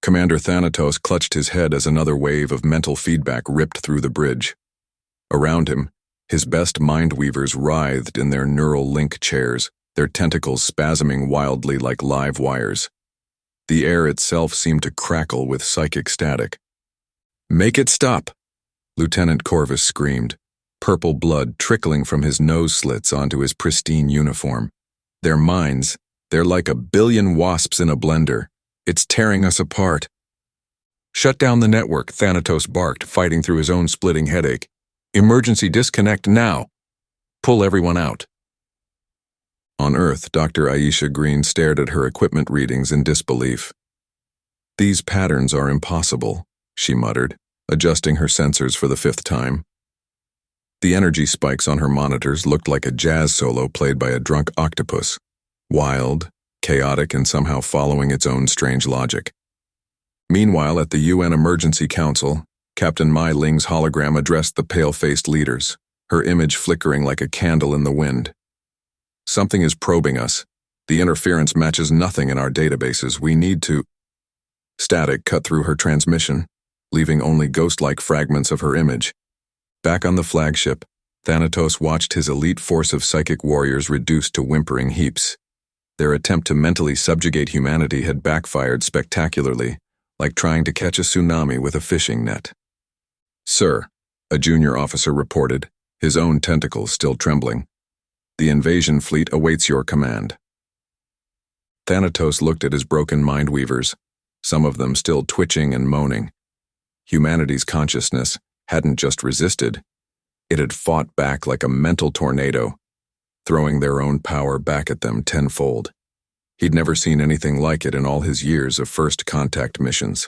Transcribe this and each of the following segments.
Commander Thanatos clutched his head as another wave of mental feedback ripped through the bridge. Around him, his best mind-weavers writhed in their neural link chairs, their tentacles spasming wildly like live wires. The air itself seemed to crackle with psychic static. "Make it stop!" Lieutenant Corvus screamed, purple blood trickling from his nose slits onto his pristine uniform. "Their minds, they're like a billion wasps in a blender. It's tearing us apart." "Shut down the network," Thanatos barked, fighting through his own splitting headache. "Emergency disconnect now. Pull everyone out." On Earth, Dr. Aisha Green stared at her equipment readings in disbelief. "These patterns are impossible," she muttered, adjusting her sensors for the 5th time. The energy spikes on her monitors looked like a jazz solo played by a drunk octopus, wild, chaotic, and somehow following its own strange logic. Meanwhile, at the UN Emergency Council, Captain Mai Ling's hologram addressed the pale-faced leaders, her image flickering like a candle in the wind. "Something is probing us. The interference matches nothing in our databases. We need to—" Static cut through her transmission, leaving only ghost-like fragments of her image. Back on the flagship, Thanatos watched his elite force of psychic warriors reduced to whimpering heaps. Their attempt to mentally subjugate humanity had backfired spectacularly, like trying to catch a tsunami with a fishing net. "Sir," a junior officer reported, his own tentacles still trembling. "The invasion fleet awaits your command." Thanatos looked at his broken mind-weavers, some of them still twitching and moaning. Humanity's consciousness hadn't just resisted, it had fought back like a mental tornado, throwing their own power back at them tenfold. He'd never seen anything like it in all his years of first contact missions.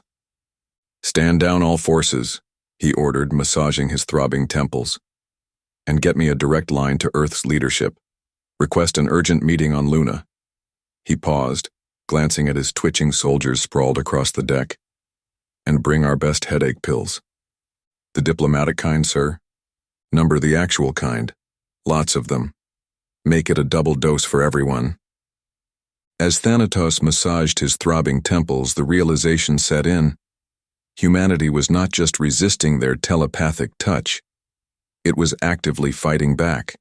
"Stand down, all forces," he ordered, massaging his throbbing temples. "And get me a direct line to Earth's leadership. Request an urgent meeting on Luna." He paused, glancing at his twitching soldiers sprawled across the deck. "And bring our best headache pills." "The diplomatic kind, sir?" "Number the actual kind. Lots of them. Make it a double dose for everyone." As Thanatos massaged his throbbing temples, the realization set in. Humanity was not just resisting their telepathic touch. It was actively fighting back.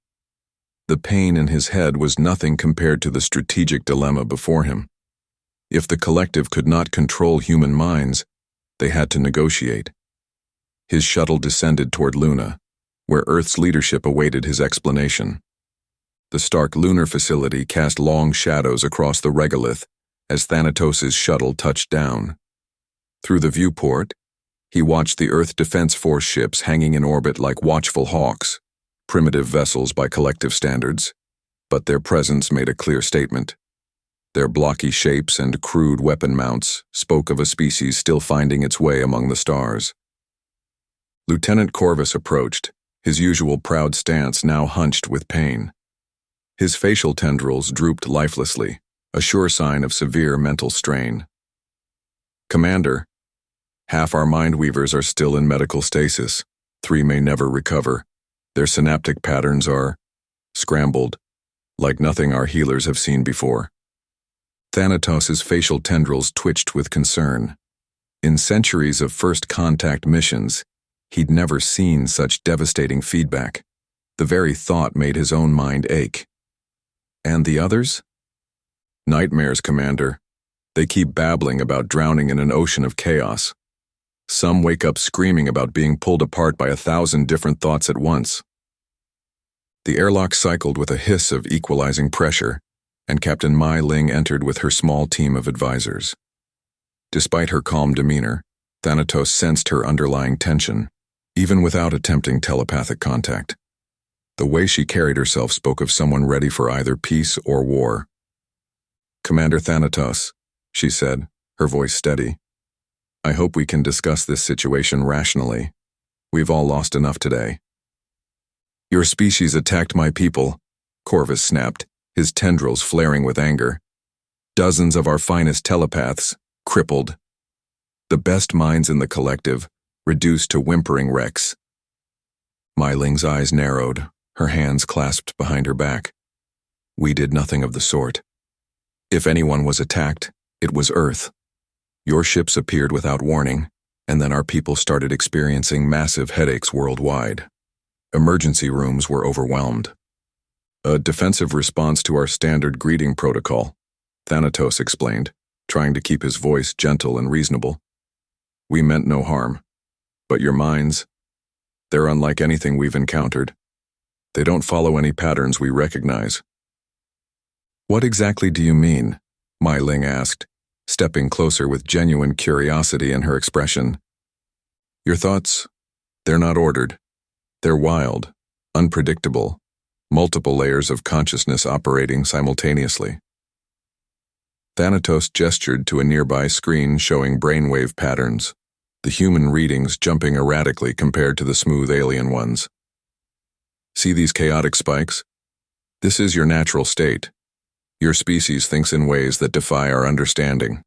The pain in his head was nothing compared to the strategic dilemma before him. If the collective could not control human minds, they had to negotiate. His shuttle descended toward Luna, where Earth's leadership awaited his explanation. The Stark lunar facility cast long shadows across the regolith as Thanatos' shuttle touched down. Through the viewport, he watched the Earth Defense Force ships hanging in orbit like watchful hawks, primitive vessels by collective standards, but their presence made a clear statement. Their blocky shapes and crude weapon mounts spoke of a species still finding its way among the stars. Lieutenant Corvus approached, his usual proud stance now hunched with pain. His facial tendrils drooped lifelessly, a sure sign of severe mental strain. "Commander, half our mind-weavers are still in medical stasis. 3 may never recover. Their synaptic patterns are scrambled, like nothing our healers have seen before." Thanatos' facial tendrils twitched with concern. In centuries of first contact missions, he'd never seen such devastating feedback. The very thought made his own mind ache. "And the others?" "Nightmares, Commander. They keep babbling about drowning in an ocean of chaos. Some wake up screaming about being pulled apart by 1,000 different thoughts at once." The airlock cycled with a hiss of equalizing pressure, and Captain Mai Ling entered with her small team of advisors. Despite her calm demeanor, Thanatos sensed her underlying tension, even without attempting telepathic contact. The way she carried herself spoke of someone ready for either peace or war. "Commander Thanatos," she said, her voice steady, "I hope we can discuss this situation rationally. We've all lost enough today." "Your species attacked my people," Corvus snapped, his tendrils flaring with anger. "Dozens of our finest telepaths, crippled. The best minds in the collective, reduced to whimpering wrecks." Mai Ling's eyes narrowed, her hands clasped behind her back. "We did nothing of the sort. If anyone was attacked, it was Earth. Your ships appeared without warning, and then our people started experiencing massive headaches worldwide. Emergency rooms were overwhelmed. A defensive response to our standard greeting protocol, Thanatos explained, trying to keep his voice gentle and reasonable. We meant no harm. But your minds, they're unlike anything we've encountered. They don't follow any patterns we recognize. What exactly do you mean? Mai Ling asked, stepping closer with genuine curiosity in her expression. Your thoughts, they're not ordered. They're wild, unpredictable, multiple layers of consciousness operating simultaneously. Thanatos gestured to a nearby screen showing brainwave patterns, the human readings jumping erratically compared to the smooth alien ones. See these chaotic spikes? This is your natural state. Your species thinks in ways that defy our understanding.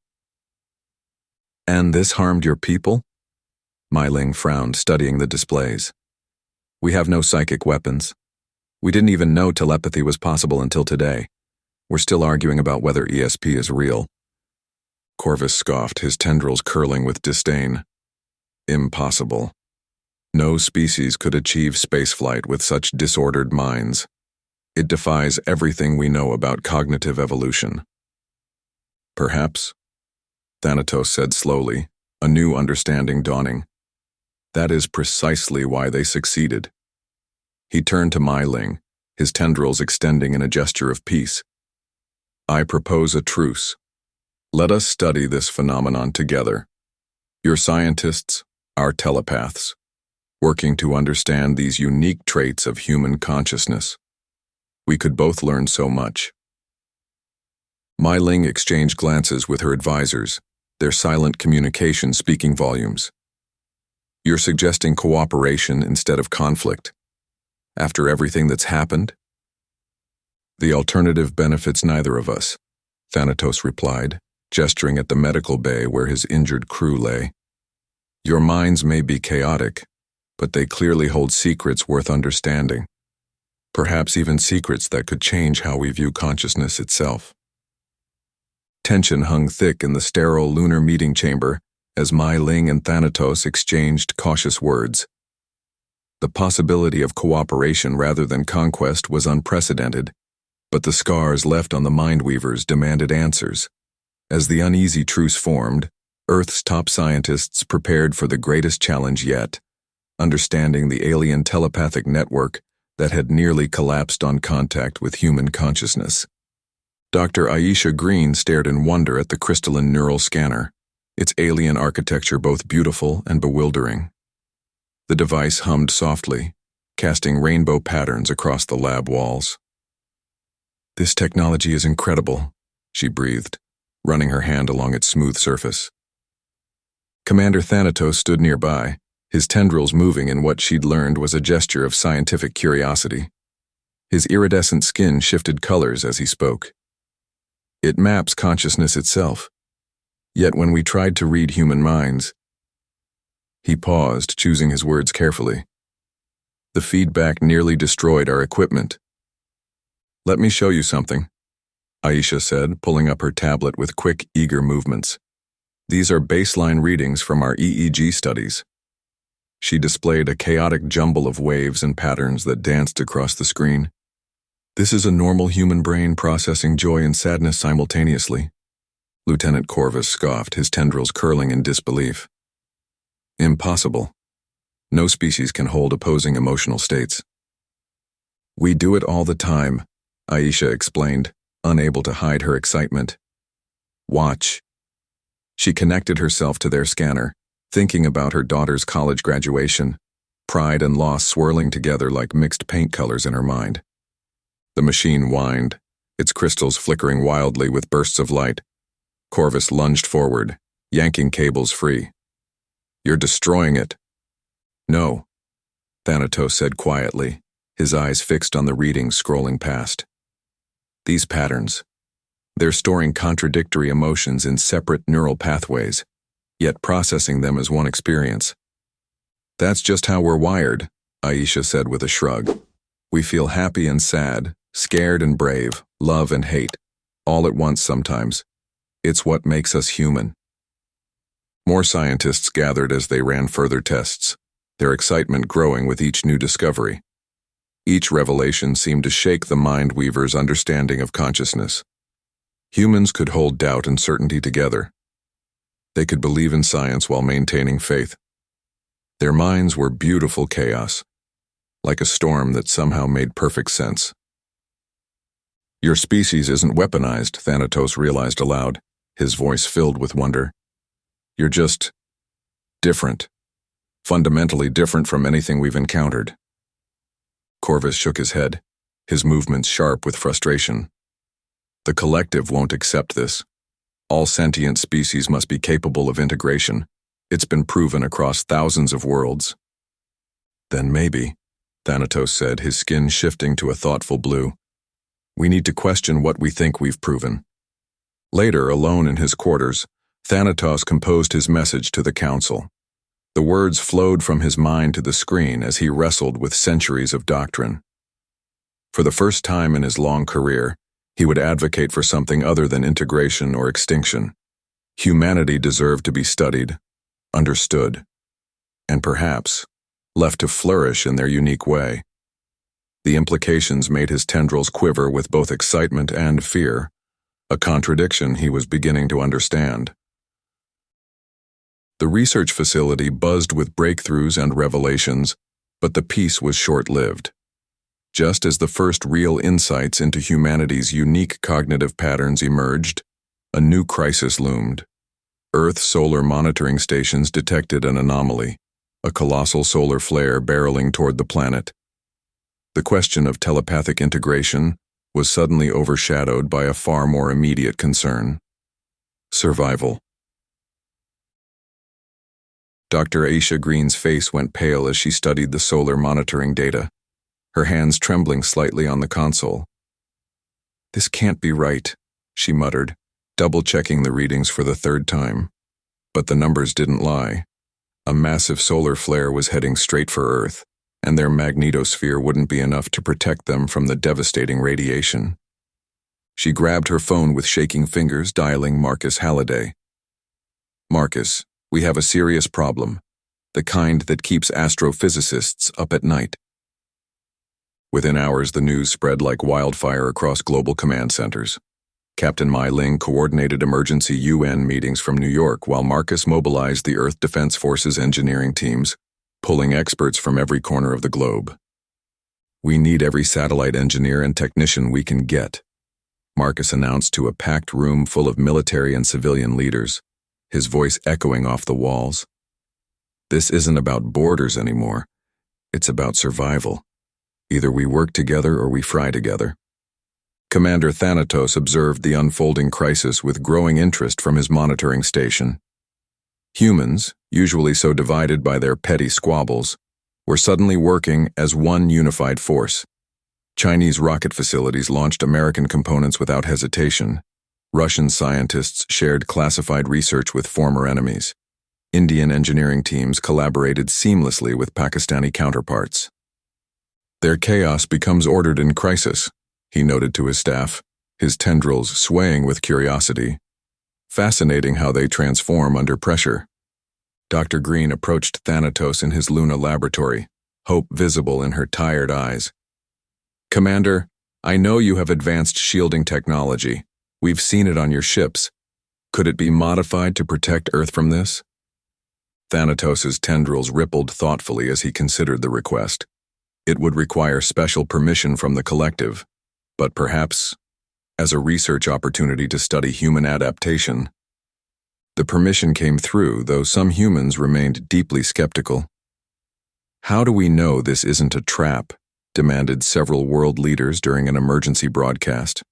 And this harmed your people? Mai Ling frowned, studying the displays. We have no psychic weapons. We didn't even know telepathy was possible until today. We're still arguing about whether ESP is real. Corvus scoffed, his tendrils curling with disdain. Impossible. No species could achieve spaceflight with such disordered minds. It defies everything we know about cognitive evolution. Perhaps, Thanatos said slowly, a new understanding dawning. That is precisely why they succeeded. He turned to Mai Ling, his tendrils extending in a gesture of peace. I propose a truce. Let us study this phenomenon together. Your scientists, our telepaths, working to understand these unique traits of human consciousness. We could both learn so much. Mai Ling exchanged glances with her advisors, their silent communication speaking volumes. You're suggesting cooperation instead of conflict. After everything that's happened? The alternative benefits neither of us, Thanatos replied, gesturing at the medical bay where his injured crew lay. Your minds may be chaotic, but they clearly hold secrets worth understanding. Perhaps even secrets that could change how we view consciousness itself. Tension hung thick in the sterile lunar meeting chamber as Mai Ling and Thanatos exchanged cautious words. The possibility of cooperation rather than conquest was unprecedented, but the scars left on the Mindweavers demanded answers. As the uneasy truce formed, Earth's top scientists prepared for the greatest challenge yet, understanding the alien telepathic network that had nearly collapsed on contact with human consciousness. Dr. Aisha Green stared in wonder at the crystalline neural scanner, its alien architecture both beautiful and bewildering. The device hummed softly, casting rainbow patterns across the lab walls. This technology is incredible, she breathed, running her hand along its smooth surface. Commander Thanatos stood nearby, his tendrils moving in what she'd learned was a gesture of scientific curiosity. His iridescent skin shifted colors as he spoke. It maps consciousness itself. Yet when we tried to read human minds, he paused, choosing his words carefully. The feedback nearly destroyed our equipment. Let me show you something, Aisha said, pulling up her tablet with quick, eager movements. These are baseline readings from our EEG studies. She displayed a chaotic jumble of waves and patterns that danced across the screen. This is a normal human brain processing joy and sadness simultaneously. Lieutenant Corvus scoffed, his tendrils curling in disbelief. Impossible. No species can hold opposing emotional states. We do it all the time, Aisha explained, unable to hide her excitement. Watch. She connected herself to their scanner, thinking about her daughter's college graduation, pride and loss swirling together like mixed paint colors in her mind. The machine whined, its crystals flickering wildly with bursts of light. Corvus lunged forward, yanking cables free. You're destroying it. No, Thanatos said quietly, his eyes fixed on the readings scrolling past. These patterns, they're storing contradictory emotions in separate neural pathways, yet processing them as one experience. That's just how we're wired, Aisha said with a shrug. We feel happy and sad, scared and brave, love and hate, all at once sometimes. It's what makes us human. More scientists gathered as they ran further tests, their excitement growing with each new discovery. Each revelation seemed to shake the mind weaver's understanding of consciousness. Humans could hold doubt and certainty together. They could believe in science while maintaining faith. Their minds were beautiful chaos, like a storm that somehow made perfect sense. Your species isn't weaponized, Thanatos realized aloud, his voice filled with wonder. You're just different, fundamentally different from anything we've encountered. Corvus shook his head, his movements sharp with frustration. The collective won't accept this. All sentient species must be capable of integration. It's been proven across thousands of worlds. Then maybe, Thanatos said, his skin shifting to a thoughtful blue. We need to question what we think we've proven. Later, alone in his quarters, Thanatos composed his message to the council. The words flowed from his mind to the screen as he wrestled with centuries of doctrine. For the first time in his long career, he would advocate for something other than integration or extinction. Humanity deserved to be studied, understood, and perhaps left to flourish in their unique way. The implications made his tendrils quiver with both excitement and fear, a contradiction he was beginning to understand. The research facility buzzed with breakthroughs and revelations, but the peace was short-lived. Just as the first real insights into humanity's unique cognitive patterns emerged, a new crisis loomed. Earth solar monitoring stations detected an anomaly, a colossal solar flare barreling toward the planet. The question of telepathic integration was suddenly overshadowed by a far more immediate concern: survival. Dr. Aisha Green's face went pale as she studied the solar monitoring data, her hands trembling slightly on the console. This can't be right, she muttered, double-checking the readings for the third time. But the numbers didn't lie. A massive solar flare was heading straight for Earth, and their magnetosphere wouldn't be enough to protect them from the devastating radiation. She grabbed her phone with shaking fingers, dialing Marcus Halliday. Marcus, we have a serious problem, the kind that keeps astrophysicists up at night. Within hours, the news spread like wildfire across global command centers. Captain Mai Ling coordinated emergency UN meetings from New York while Marcus mobilized the Earth Defense Forces engineering teams, pulling experts from every corner of the globe. We need every satellite engineer and technician we can get, Marcus announced to a packed room full of military and civilian leaders, his voice echoing off the walls. This isn't about borders anymore. It's about survival. Either we work together or we fry together. Commander Thanatos observed the unfolding crisis with growing interest from his monitoring station. Humans, usually so divided by their petty squabbles, were suddenly working as one unified force. Chinese rocket facilities launched American components without hesitation. Russian scientists shared classified research with former enemies. Indian engineering teams collaborated seamlessly with Pakistani counterparts. Their chaos becomes ordered in crisis, he noted to his staff, his tendrils swaying with curiosity. Fascinating how they transform under pressure. Dr. Green approached Thanatos in his Luna laboratory, hope visible in her tired eyes. Commander, I know you have advanced shielding technology. We've seen it on your ships. Could it be modified to protect Earth from this? Thanatos's tendrils rippled thoughtfully as he considered the request. It would require special permission from the collective, but perhaps as a research opportunity to study human adaptation. The permission came through, though some humans remained deeply skeptical. How do we know this isn't a trap? Demanded several world leaders during an emergency broadcast.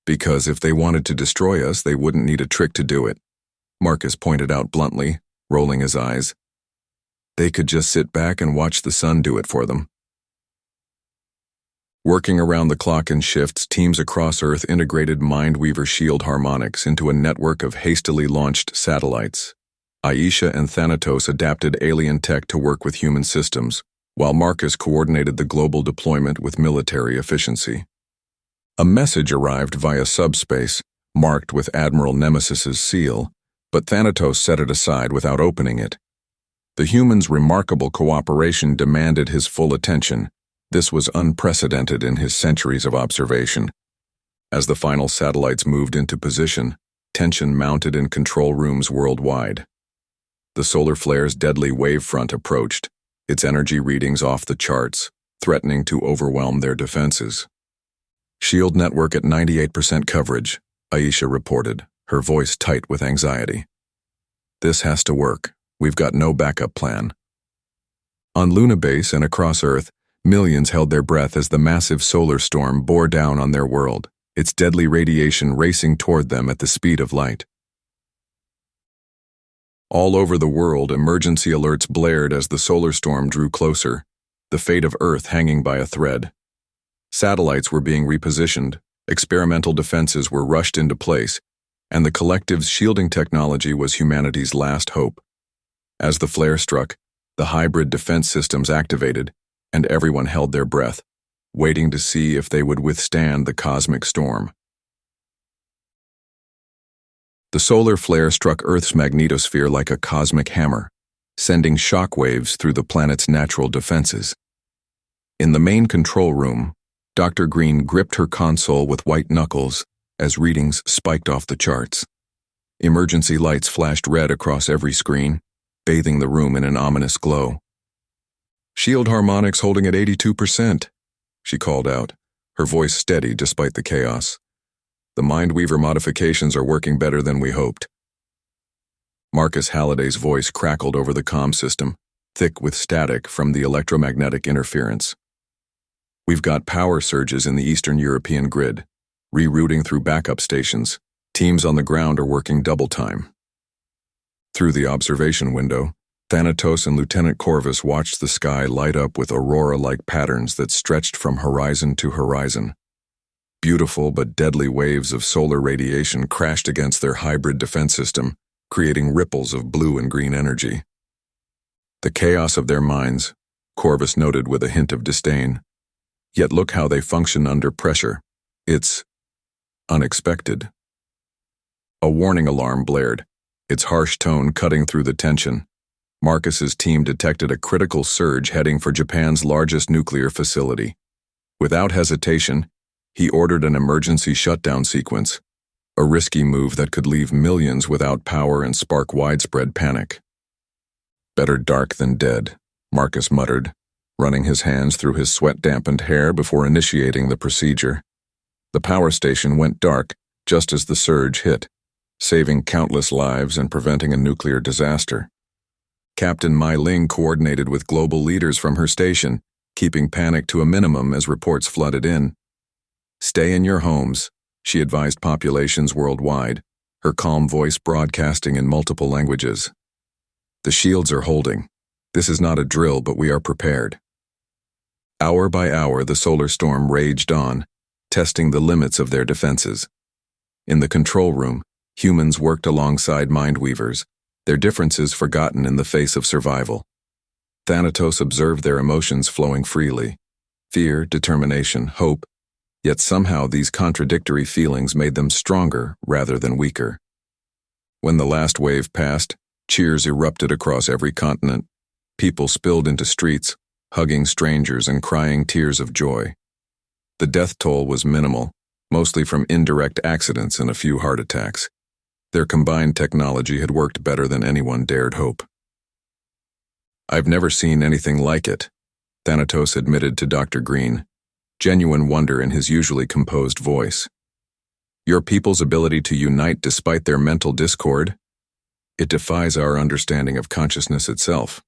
Because if they wanted to destroy us, they wouldn't need a trick to do it, Marcus pointed out bluntly, rolling his eyes. They could just sit back and watch the sun do it for them. Working around the clock in shifts, teams across Earth integrated Mindweaver shield harmonics into a network of hastily launched satellites. Aisha and Thanatos adapted alien tech to work with human systems, while Marcus coordinated the global deployment with military efficiency. A message arrived via subspace, marked with Admiral Nemesis's seal, But Thanatos set it aside without opening it. The human's remarkable cooperation demanded his full attention. This was unprecedented in his centuries of observation. As the final satellites moved into position, tension mounted in control rooms worldwide. The solar flare's deadly wavefront approached, its energy readings off the charts, threatening to overwhelm their defenses. "Shield network at 98% coverage," Aisha reported, her voice tight with anxiety. "This has to work. We've got no backup plan." On Luna Base and across Earth, millions held their breath as the massive solar storm bore down on their world, its deadly radiation racing toward them at the speed of light. All over the world, emergency alerts blared as the solar storm drew closer, the fate of Earth hanging by a thread. Satellites were being repositioned, experimental defenses were rushed into place, and the collective's shielding technology was humanity's last hope. As the flare struck, the hybrid defense systems activated, and everyone held their breath, waiting to see if they would withstand the cosmic storm. The solar flare struck Earth's magnetosphere like a cosmic hammer, sending shockwaves through the planet's natural defenses. In the main control room, Dr. Green gripped her console with white knuckles as readings spiked off the charts. Emergency lights flashed red across every screen, bathing the room in an ominous glow. "Shield harmonics holding at 82%, she called out, her voice steady despite the chaos. "The Mindweaver modifications are working better than we hoped." Marcus Halliday's voice crackled over the comm system, thick with static from the electromagnetic interference. "We've got power surges in the Eastern European grid, rerouting through backup stations. Teams on the ground are working double time." Through the observation window, Thanatos and Lieutenant Corvus watched the sky light up with aurora-like patterns that stretched from horizon to horizon. Beautiful but deadly waves of solar radiation crashed against their hybrid defense system, creating ripples of blue and green energy. "The chaos of their minds," Corvus noted with a hint of disdain. "Yet look how they function under pressure. It's unexpected." A warning alarm blared, its harsh tone cutting through the tension. Marcus's team detected a critical surge heading for Japan's largest nuclear facility. Without hesitation, he ordered an emergency shutdown sequence, a risky move that could leave millions without power and spark widespread panic. "Better dark than dead," Marcus muttered, running his hands through his sweat-dampened hair before initiating the procedure. The power station went dark just as the surge hit, saving countless lives and preventing a nuclear disaster. Captain Mai Ling coordinated with global leaders from her station, keeping panic to a minimum as reports flooded in. "Stay in your homes," she advised populations worldwide, her calm voice broadcasting in multiple languages. "The shields are holding. This is not a drill, but we are prepared." Hour by hour, the solar storm raged on, testing the limits of their defenses. In the control room, humans worked alongside Mindweavers, their differences forgotten in the face of survival. Thanatos observed their emotions flowing freely: fear, determination, hope. Yet somehow these contradictory feelings made them stronger rather than weaker. When the last wave passed, cheers erupted across every continent. People spilled into streets, hugging strangers and crying tears of joy. The death toll was minimal, mostly from indirect accidents and a few heart attacks. Their combined technology had worked better than anyone dared hope. "I've never seen anything like it," Thanatos admitted to Dr. Green, genuine wonder in his usually composed voice. "Your people's ability to unite despite their mental discord? It defies our understanding of consciousness itself."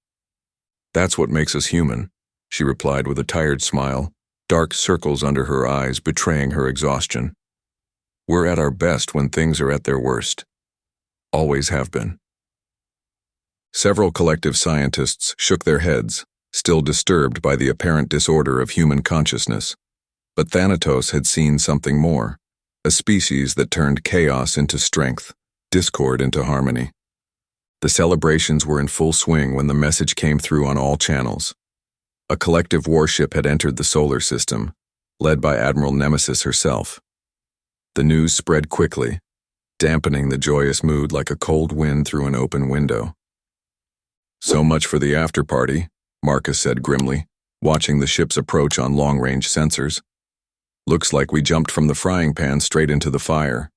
"That's what makes us human," she replied with a tired smile, dark circles under her eyes betraying her exhaustion. "We're at our best when things are at their worst. Always have been." Several collective scientists shook their heads, still disturbed by the apparent disorder of human consciousness. But Thanatos had seen something more, a species that turned chaos into strength, discord into harmony. The celebrations were in full swing when the message came through on all channels. A collective warship had entered the solar system, led by Admiral Nemesis herself. The news spread quickly. dampening the joyous mood like a cold wind through an open window. "So much for the after-party," Marcus said grimly, watching the ship's approach on long-range sensors. "Looks like we jumped from the frying pan straight into the fire."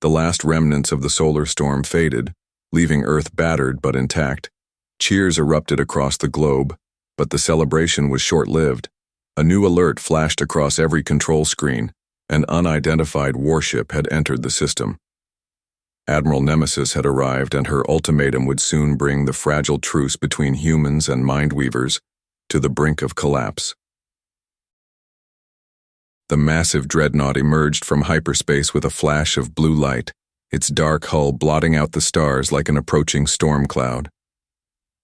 The last remnants of the solar storm faded, leaving Earth battered but intact. Cheers erupted across the globe, but the celebration was short-lived. A new alert flashed across every control screen. An unidentified warship had entered the system. Admiral Nemesis had arrived, and her ultimatum would soon bring the fragile truce between humans and Mindweavers to the brink of collapse. The massive dreadnought emerged from hyperspace with a flash of blue light, its dark hull blotting out the stars like an approaching storm cloud.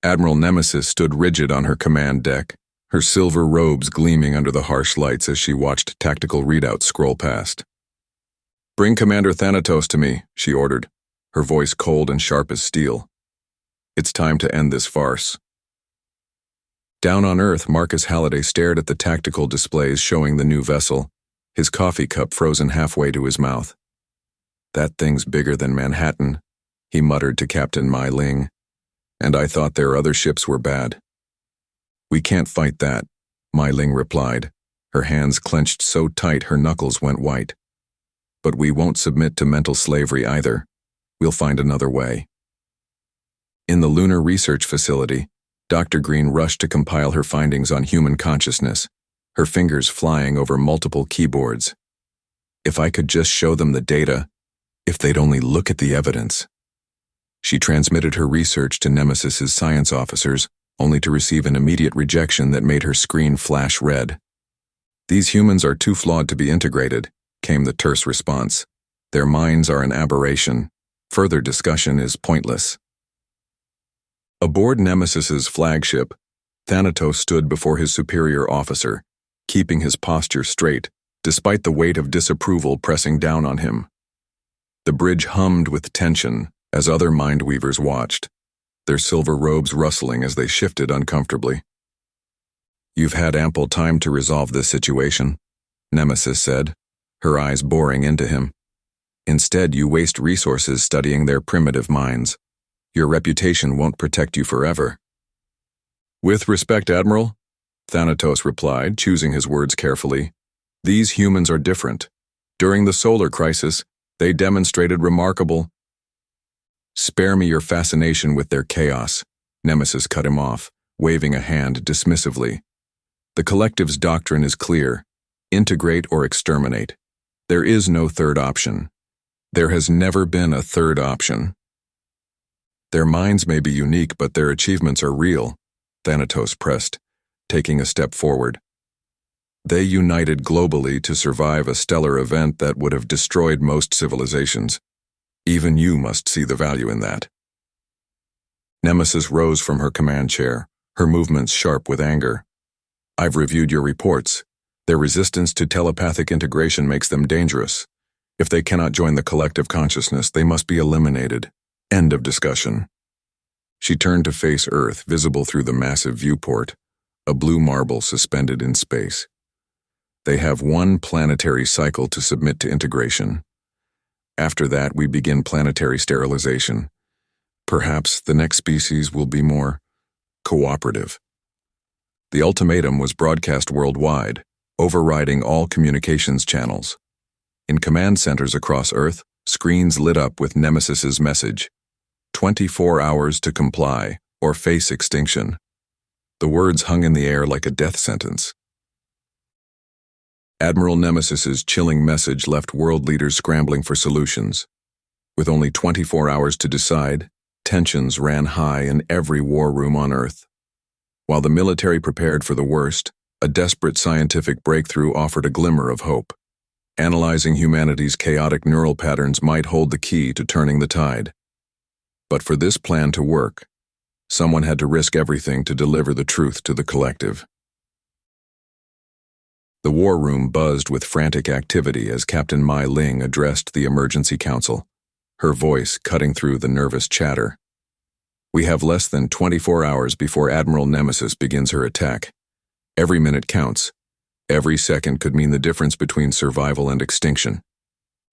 Admiral Nemesis stood rigid on her command deck, her silver robes gleaming under the harsh lights as she watched tactical readouts scroll past. "Bring Commander Thanatos to me," she ordered, her voice cold and sharp as steel. "It's time to end this farce." Down on Earth, Marcus Halliday stared at the tactical displays showing the new vessel, his coffee cup frozen halfway to his mouth. "That thing's bigger than Manhattan," he muttered to Captain Mai Ling, "and I thought their other ships were bad." "We can't fight that," Mai Ling replied, her hands clenched so tight her knuckles went white. "But we won't submit to mental slavery either. We'll find another way." In the Lunar Research Facility, Dr. Green rushed to compile her findings on human consciousness, her fingers flying over multiple keyboards. If I could just show them the data, if they'd only look at the evidence. She transmitted her research to Nemesis's science officers, only to receive an immediate rejection that made her screen flash red. "These humans are too flawed to be integrated," came the terse response. "Their minds are an aberration. Further discussion is pointless." Aboard Nemesis's flagship, Thanatos stood before his superior officer, keeping his posture straight, despite the weight of disapproval pressing down on him. The bridge hummed with tension as other Mindweavers watched, their silver robes rustling as they shifted uncomfortably. "You've had ample time to resolve this situation," Nemesis said, her eyes boring into him. "Instead, you waste resources studying their primitive minds. Your reputation won't protect you forever." "With respect, Admiral," Thanatos replied, choosing his words carefully, "these humans are different. During the solar crisis, they demonstrated remarkable—" "Spare me your fascination with their chaos," Nemesis cut him off, waving a hand dismissively. "The Collective's doctrine is clear: integrate or exterminate. There is no third option. There has never been a third option." "Their minds may be unique, but their achievements are real," Thanatos pressed, taking a step forward. "They united globally to survive a stellar event that would have destroyed most civilizations. Even you must see the value in that." Nemesis rose from her command chair, her movements sharp with anger. "I've reviewed your reports. Their resistance to telepathic integration makes them dangerous. If they cannot join the collective consciousness, they must be eliminated. End of discussion." She turned to face Earth, visible through the massive viewport, a blue marble suspended in space. "They have one planetary cycle to submit to integration. After that, we begin planetary sterilization. Perhaps the next species will be more cooperative." The ultimatum was broadcast worldwide, overriding all communications channels. In command centers across Earth, screens lit up with Nemesis's message: 24 hours to comply or face extinction. The words hung in the air like a death sentence. Admiral Nemesis's chilling message left world leaders scrambling for solutions. With only 24 hours to decide, tensions ran high in every war room on Earth. While the military prepared for the worst, a desperate scientific breakthrough offered a glimmer of hope. Analyzing humanity's chaotic neural patterns might hold the key to turning the tide. But for this plan to work, someone had to risk everything to deliver the truth to the collective. The war room buzzed with frantic activity as Captain Mai Ling addressed the emergency council, her voice cutting through the nervous chatter. "We have less than 24 hours before Admiral Nemesis begins her attack. Every minute counts. Every second could mean the difference between survival and extinction.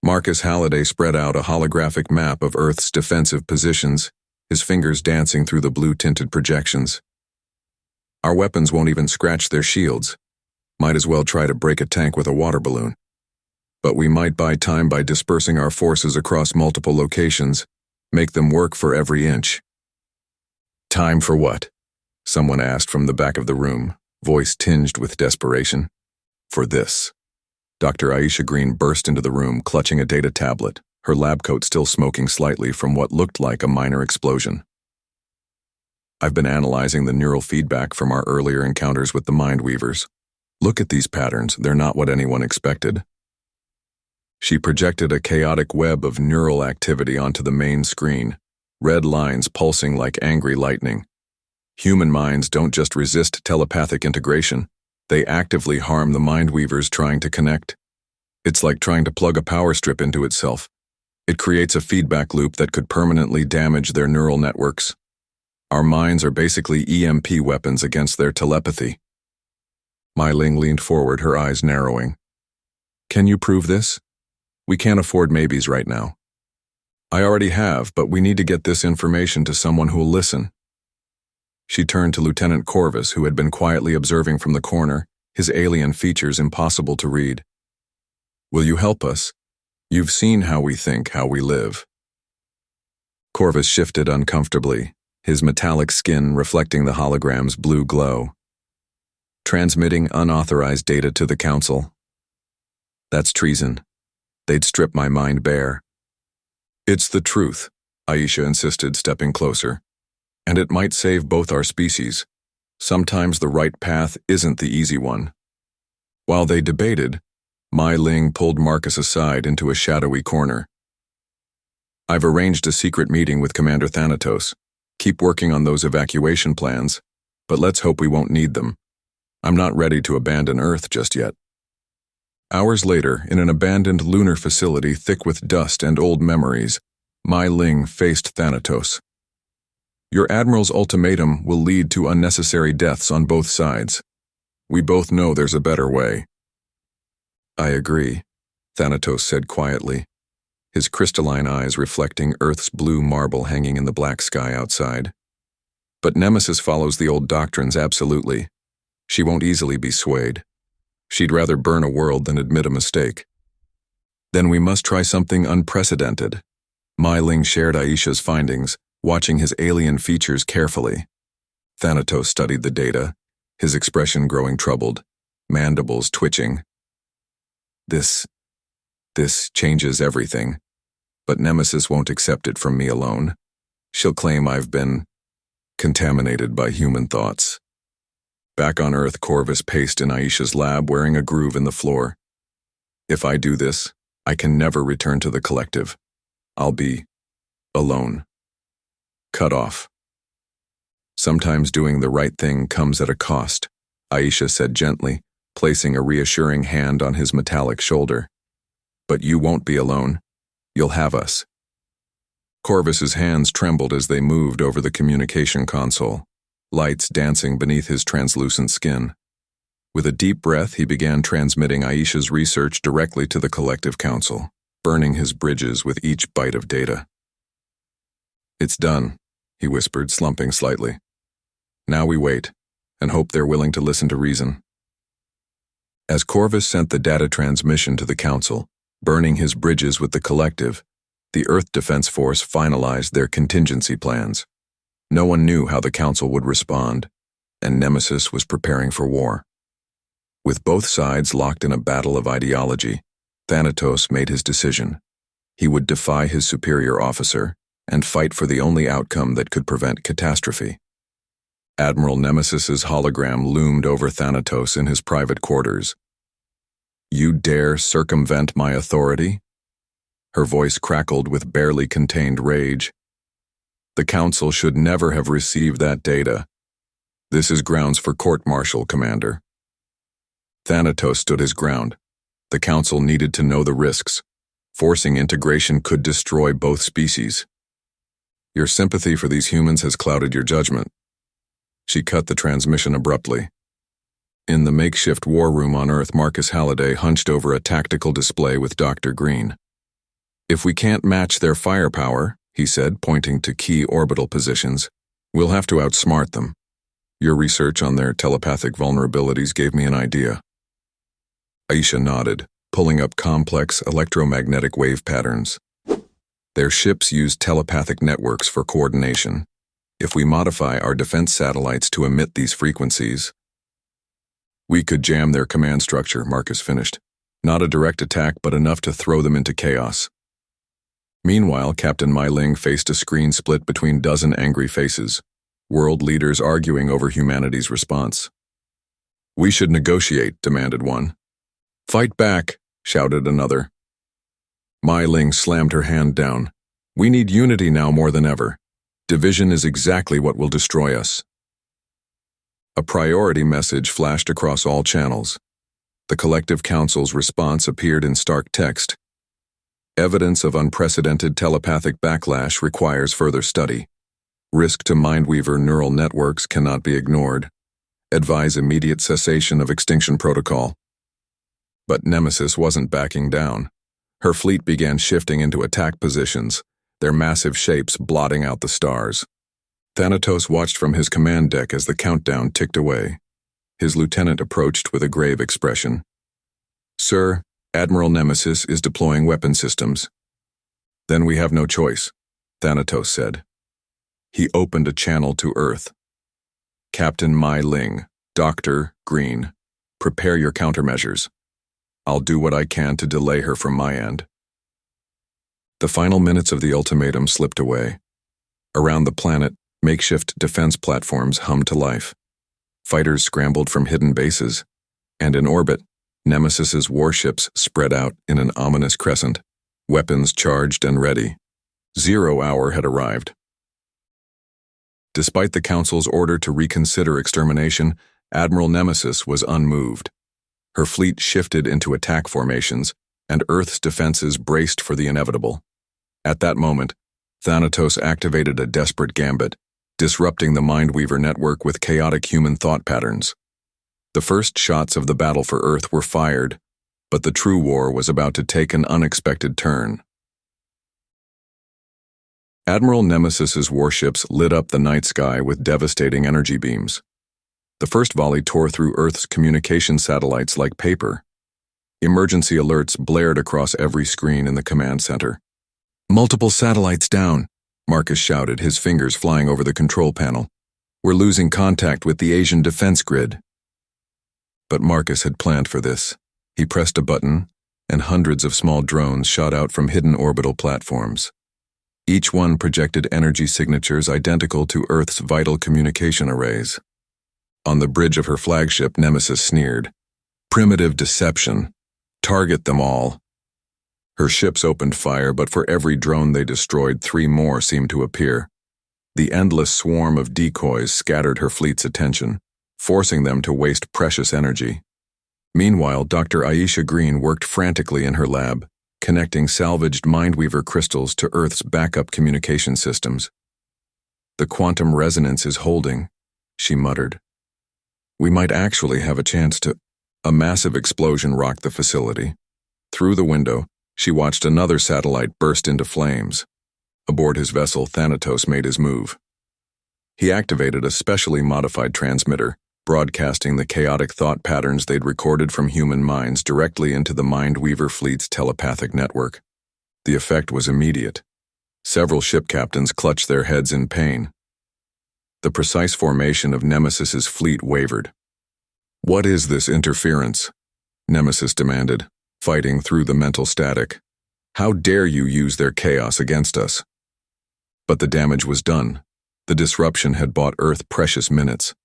Marcus Halliday spread out a holographic map of Earth's defensive positions, his fingers dancing through the blue-tinted projections. Our weapons won't even scratch their shields. Might as well try to break a tank with a water balloon. But we might buy time by dispersing our forces across multiple locations, make them work for every inch. Time for what? Someone asked from the back of the room, voice tinged with desperation. For this. Dr. Aisha Green burst into the room, clutching a data tablet, her lab coat still smoking slightly from what looked like a minor explosion. I've been analyzing the neural feedback from our earlier encounters with the Mindweavers. Look at these patterns, they're not what anyone expected. She projected a chaotic web of neural activity onto the main screen, red lines pulsing like angry lightning. Human minds don't just resist telepathic integration, they actively harm the Mindweavers trying to connect. It's like trying to plug a power strip into itself. It creates a feedback loop that could permanently damage their neural networks. Our minds are basically EMP weapons against their telepathy. Mai Ling leaned forward, her eyes narrowing. Can you prove this? We can't afford maybes right now. I already have, but we need to get this information to someone who'll listen. She turned to Lieutenant Corvus, who had been quietly observing from the corner, his alien features impossible to read. Will you help us? You've seen how we think, how we live. Corvus shifted uncomfortably, his metallic skin reflecting the hologram's blue glow. Transmitting unauthorized data to the Council. That's treason. They'd strip my mind bare. It's the truth, Aisha insisted, stepping closer. And it might save both our species. Sometimes the right path isn't the easy one. While they debated, Mai Ling pulled Marcus aside into a shadowy corner. I've arranged a secret meeting with Commander Thanatos. Keep working on those evacuation plans, but let's hope we won't need them. I'm not ready to abandon Earth just yet. Hours later, in an abandoned lunar facility thick with dust and old memories, Mai Ling faced Thanatos. Your Admiral's ultimatum will lead to unnecessary deaths on both sides. We both know there's a better way. I agree, Thanatos said quietly, his crystalline eyes reflecting Earth's blue marble hanging in the black sky outside. But Nemesis follows the old doctrines absolutely. She won't easily be swayed. She'd rather burn a world than admit a mistake. Then we must try something unprecedented. Mai Ling shared Aisha's findings, watching his alien features carefully. Thanatos studied the data, his expression growing troubled, mandibles twitching. This changes everything, but Nemesis won't accept it from me alone. She'll claim I've been contaminated by human thoughts. Back on Earth, Corvus paced in Aisha's lab, wearing a groove in the floor. If I do this, I can never return to the collective. I'll be alone. Cut off. Sometimes doing the right thing comes at a cost, Aisha said gently, placing a reassuring hand on his metallic shoulder. But you won't be alone. You'll have us. Corvus's hands trembled as they moved over the communication console, lights dancing beneath his translucent skin. With a deep breath, he began transmitting Aisha's research directly to the Collective Council, burning his bridges with each byte of data. It's done, he whispered, slumping slightly. Now we wait, and hope they're willing to listen to reason. As Corvus sent the data transmission to the Council, burning his bridges with the Collective, the Earth Defense Force finalized their contingency plans. No one knew how the Council would respond, and Nemesis was preparing for war. With both sides locked in a battle of ideology, Thanatos made his decision. He would defy his superior officer and fight for the only outcome that could prevent catastrophe. Admiral Nemesis's hologram loomed over Thanatos in his private quarters. You dare circumvent my authority? Her voice crackled with barely contained rage. The Council should never have received that data. This is grounds for court-martial, Commander. Thanatos stood his ground. The Council needed to know the risks. Forcing integration could destroy both species. Your sympathy for these humans has clouded your judgment. She cut the transmission abruptly. In the makeshift war room on Earth, Marcus Halliday hunched over a tactical display with Dr. Green. If we can't match their firepower, he said, pointing to key orbital positions, we'll have to outsmart them. Your research on their telepathic vulnerabilities gave me an idea. Aisha nodded, pulling up complex electromagnetic wave patterns. Their ships use telepathic networks for coordination. If we modify our defense satellites to emit these frequencies, we could jam their command structure, Marcus finished. Not a direct attack, but enough to throw them into chaos. Meanwhile, Captain Mai Ling faced a screen split between a dozen angry faces, world leaders arguing over humanity's response. We should negotiate, demanded one. Fight back, shouted another. Mai Ling slammed her hand down. We need unity now more than ever. Division is exactly what will destroy us. A priority message flashed across all channels. The Collective Council's response appeared in stark text. Evidence of unprecedented telepathic backlash requires further study. Risk to Mindweaver neural networks cannot be ignored. Advise immediate cessation of extinction protocol. But Nemesis wasn't backing down. Her fleet began shifting into attack positions, their massive shapes blotting out the stars. Thanatos watched from his command deck as the countdown ticked away. His lieutenant approached with a grave expression. Sir, Admiral Nemesis is deploying weapon systems. Then we have no choice, Thanatos said. He opened a channel to Earth. Captain Mai Ling, Dr. Green, prepare your countermeasures. I'll do what I can to delay her from my end. The final minutes of the ultimatum slipped away. Around the planet, makeshift defense platforms hummed to life. Fighters scrambled from hidden bases, and in orbit, Nemesis's warships spread out in an ominous crescent, weapons charged and ready. 0 hour had arrived. Despite the Council's order to reconsider extermination, Admiral Nemesis was unmoved. Her fleet shifted into attack formations, and Earth's defenses braced for the inevitable. At that moment, Thanatos activated a desperate gambit, disrupting the Mindweaver network with chaotic human thought patterns. The first shots of the battle for Earth were fired, but the true war was about to take an unexpected turn. Admiral Nemesis's warships lit up the night sky with devastating energy beams. The first volley tore through Earth's communication satellites like paper. Emergency alerts blared across every screen in the command center. Multiple satellites down, Marcus shouted, his fingers flying over the control panel. We're losing contact with the Asian defense grid. But Marcus had planned for this. He pressed a button, and hundreds of small drones shot out from hidden orbital platforms. Each one projected energy signatures identical to Earth's vital communication arrays. On the bridge of her flagship, Nemesis sneered. Primitive deception. Target them all. Her ships opened fire, but for every drone they destroyed, 3 more seemed to appear. The endless swarm of decoys scattered her fleet's attention, forcing them to waste precious energy. Meanwhile, Dr. Aisha Green worked frantically in her lab, connecting salvaged Mindweaver crystals to Earth's backup communication systems. The quantum resonance is holding, she muttered. We might actually have a chance to... A massive explosion rocked the facility. Through the window, she watched another satellite burst into flames. Aboard his vessel, Thanatos made his move. He activated a specially modified transmitter, broadcasting the chaotic thought patterns they'd recorded from human minds directly into the Mindweaver fleet's telepathic network. The effect was immediate. Several ship captains clutched their heads in pain. The precise formation of Nemesis's fleet wavered. What is this interference? Nemesis demanded, fighting through the mental static. How dare you use their chaos against us? But the damage was done. The disruption had bought Earth precious minutes.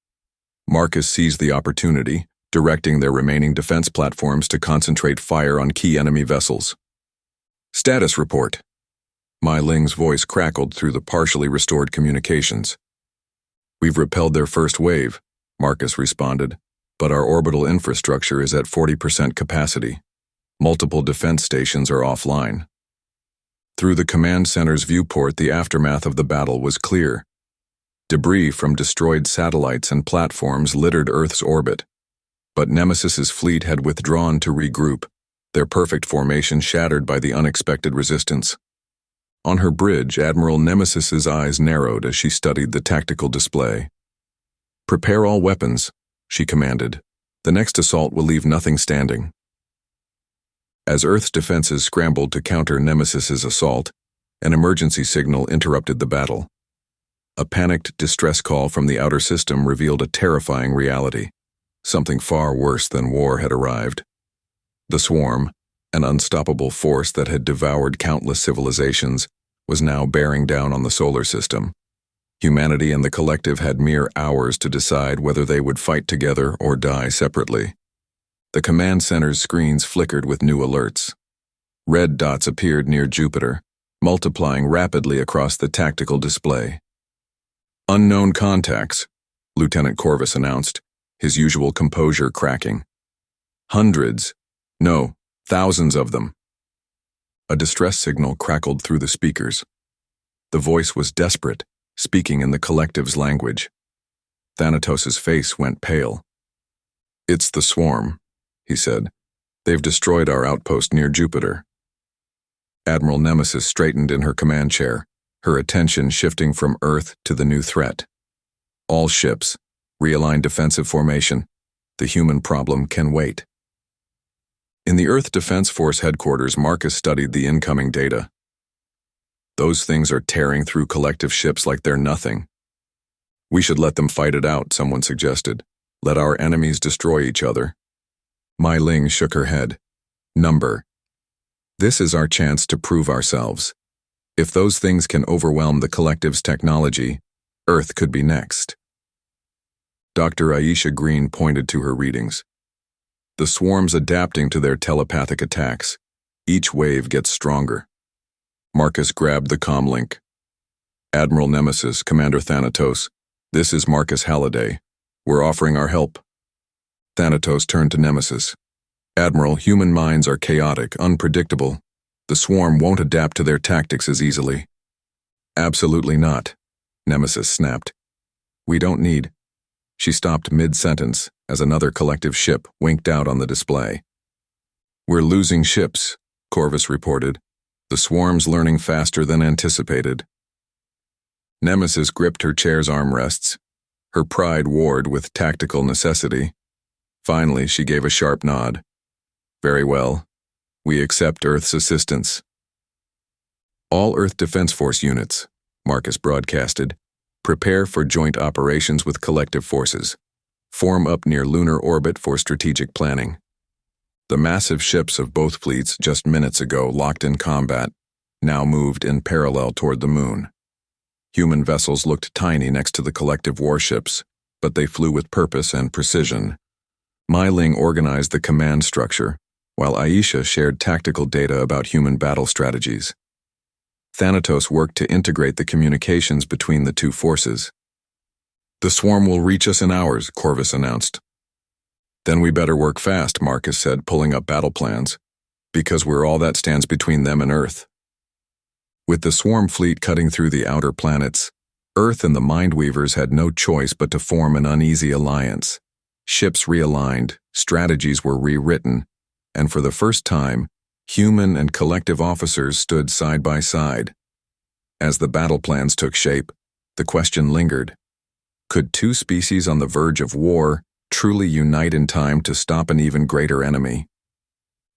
Marcus seized the opportunity, directing their remaining defense platforms to concentrate fire on key enemy vessels. Status report. Mai Ling's voice crackled through the partially restored communications. We've repelled their first wave, Marcus responded, but our orbital infrastructure is at 40% capacity. Multiple defense stations are offline. Through the command center's viewport, the aftermath of the battle was clear. Debris from destroyed satellites and platforms littered Earth's orbit, but Nemesis's fleet had withdrawn to regroup, their perfect formation shattered by the unexpected resistance. On her bridge, Admiral Nemesis's eyes narrowed as she studied the tactical display. "Prepare all weapons," she commanded. "The next assault will leave nothing standing." As Earth's defenses scrambled to counter Nemesis's assault, an emergency signal interrupted the battle. A panicked distress call from the outer system revealed a terrifying reality. Something far worse than war had arrived. The swarm, an unstoppable force that had devoured countless civilizations, was now bearing down on the solar system. Humanity and the collective had mere hours to decide whether they would fight together or die separately. The command center's screens flickered with new alerts. Red dots appeared near Jupiter, multiplying rapidly across the tactical display. "Unknown contacts," Lieutenant Corvus announced, his usual composure cracking. "Hundreds, no, thousands of them." A distress signal crackled through the speakers. The voice was desperate, speaking in the collective's language. Thanatos's face went pale. "It's the swarm," he said. "They've destroyed our outpost near Jupiter." Admiral Nemesis straightened in her command chair, her attention shifting from Earth to the new threat. "All ships, realign defensive formation. The human problem can wait." In the Earth Defense Force headquarters, Marcus studied the incoming data. "Those things are tearing through collective ships like they're nothing." "We should let them fight it out," someone suggested. "Let our enemies destroy each other." Mai Ling shook her head. "Number. This is our chance to prove ourselves. If those things can overwhelm the collective's technology, Earth could be next." Dr. Aisha Green pointed to her readings. "The swarm's adapting to their telepathic attacks. Each wave gets stronger." Marcus grabbed the comm link. "Admiral Nemesis, Commander Thanatos, this is Marcus Halliday. We're offering our help." Thanatos turned to Nemesis. "Admiral, human minds are chaotic, unpredictable. The swarm won't adapt to their tactics as easily." "Absolutely not," Nemesis snapped. "We don't need—" She stopped mid-sentence as another collective ship winked out on the display. "We're losing ships," Corvus reported. "The swarm's learning faster than anticipated." Nemesis gripped her chair's armrests. Her pride warred with tactical necessity. Finally, she gave a sharp nod. "Very well. We accept Earth's assistance." "All Earth Defense Force units," Marcus broadcasted, "prepare for joint operations with collective forces. Form up near lunar orbit for strategic planning." The massive ships of both fleets just minutes ago locked in combat now moved in parallel toward the moon. Human vessels looked tiny next to the collective warships, but they flew with purpose and precision. Mai Ling organized the command structure, while Aisha shared tactical data about human battle strategies. Thanatos worked to integrate the communications between the two forces. "The swarm will reach us in hours," Corvus announced. "Then we better work fast," Marcus said, pulling up battle plans, "because we're all that stands between them and Earth." With the swarm fleet cutting through the outer planets, Earth and the Mindweavers had no choice but to form an uneasy alliance. Ships realigned, strategies were rewritten, and for the first time, human and collective officers stood side by side. As the battle plans took shape, the question lingered. Could two species on the verge of war truly unite in time to stop an even greater enemy?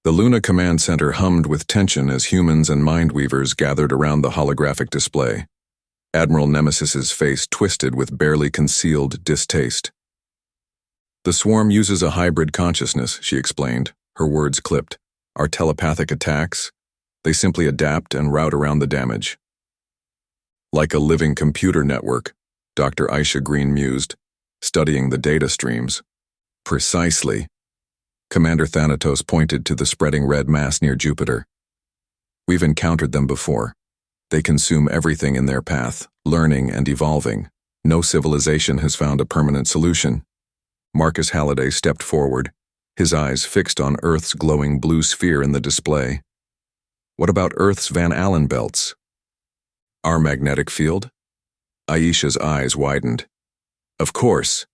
The Luna Command Center hummed with tension as humans and Mindweavers gathered around the holographic display. Admiral Nemesis's face twisted with barely concealed distaste. "The swarm uses a hybrid consciousness," she explained, her words clipped. "Our telepathic attacks, they simply adapt and route around the damage." "Like a living computer network," Dr. Aisha Green mused, studying the data streams. "Precisely." Commander Thanatos pointed to the spreading red mass near Jupiter. "We've encountered them before. They consume everything in their path, learning and evolving. No civilization has found a permanent solution." Marcus Halliday stepped forward, his eyes fixed on Earth's glowing blue sphere in the display. "What about Earth's Van Allen belts?" "Our magnetic field?" Aisha's eyes widened. "Of course.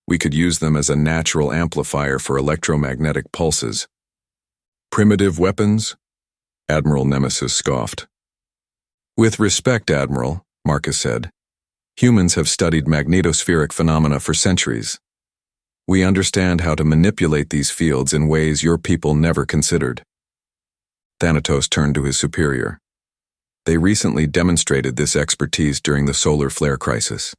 We could use them as a natural amplifier for electromagnetic pulses." Primitive weapons? Admiral Nemesis scoffed. With respect, Admiral, Marcus said, humans have studied magnetospheric phenomena for centuries. We understand how to manipulate these fields in ways your people never considered. Thanatos turned to his superior. They recently demonstrated this expertise during the solar flare crisis.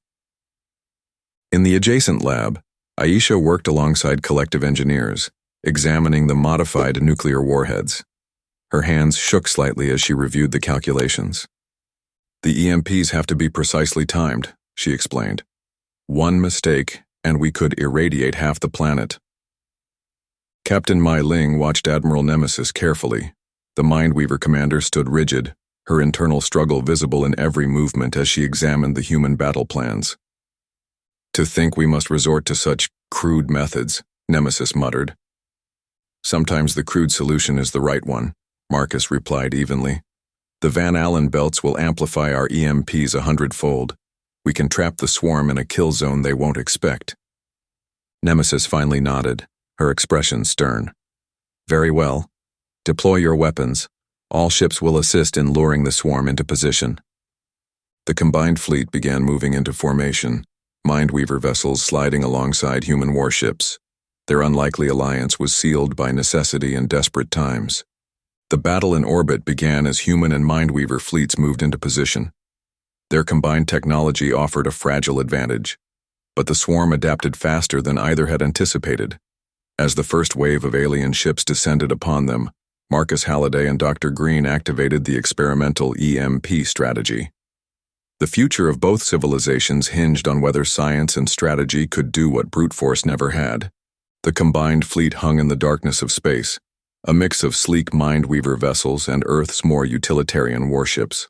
In the adjacent lab, Aisha worked alongside collective engineers, examining the modified nuclear warheads. Her hands shook slightly as she reviewed the calculations. The EMPs have to be precisely timed, she explained. One mistake, and we could irradiate half the planet. Captain Mai Ling watched Admiral Nemesis carefully. The Mindweaver commander stood rigid, her internal struggle visible in every movement as she examined the human battle plans. To think we must resort to such crude methods, Nemesis muttered. Sometimes the crude solution is the right one, Marcus replied evenly. The Van Allen belts will amplify our EMPs 100-fold. We can trap the swarm in a kill zone they won't expect. Nemesis finally nodded, her expression stern. Very well. Deploy your weapons. All ships will assist in luring the swarm into position. The combined fleet began moving into formation, Mindweaver vessels sliding alongside human warships. Their unlikely alliance was sealed by necessity in desperate times. The battle in orbit began as human and Mindweaver fleets moved into position. Their combined technology offered a fragile advantage, but the swarm adapted faster than either had anticipated. As the first wave of alien ships descended upon them, Marcus Halliday and Dr. Green activated the experimental EMP strategy. The future of both civilizations hinged on whether science and strategy could do what brute force never had. The combined fleet hung in the darkness of space, a mix of sleek Mindweaver vessels and Earth's more utilitarian warships.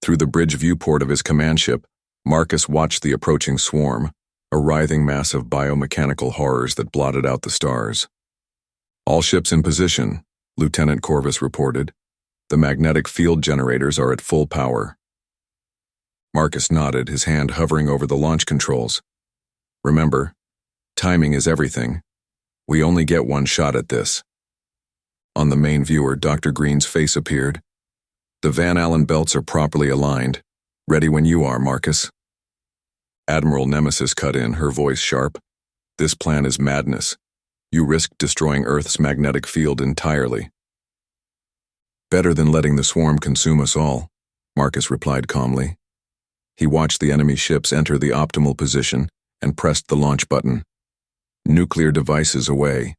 Through the bridge viewport of his command ship, Marcus watched the approaching swarm, a writhing mass of biomechanical horrors that blotted out the stars. All ships in position, Lieutenant Corvus reported. The magnetic field generators are at full power. Marcus nodded, his hand hovering over the launch controls. Remember, timing is everything. We only get one shot at this. On the main viewer, Dr. Green's face appeared. The Van Allen belts are properly aligned. Ready when you are, Marcus. Admiral Nemesis cut in, her voice sharp. This plan is madness. You risk destroying Earth's magnetic field entirely. Better than letting the swarm consume us all, Marcus replied calmly. He watched the enemy ships enter the optimal position and pressed the launch button. Nuclear devices away.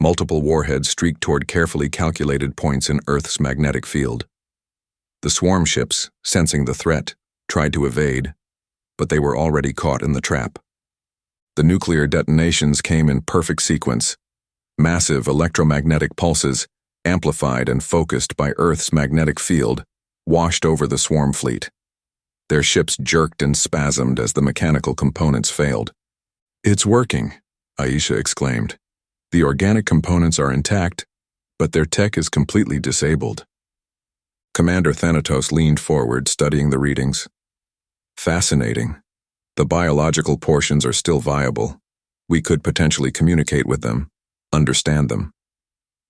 Multiple warheads streaked toward carefully calculated points in Earth's magnetic field. The swarm ships, sensing the threat, tried to evade, but they were already caught in the trap. The nuclear detonations came in perfect sequence. Massive electromagnetic pulses, amplified and focused by Earth's magnetic field, washed over the swarm fleet. Their ships jerked and spasmed as the mechanical components failed. It's working, Aisha exclaimed. The organic components are intact, but their tech is completely disabled. Commander Thanatos leaned forward, studying the readings. Fascinating. The biological portions are still viable. We could potentially communicate with them, understand them.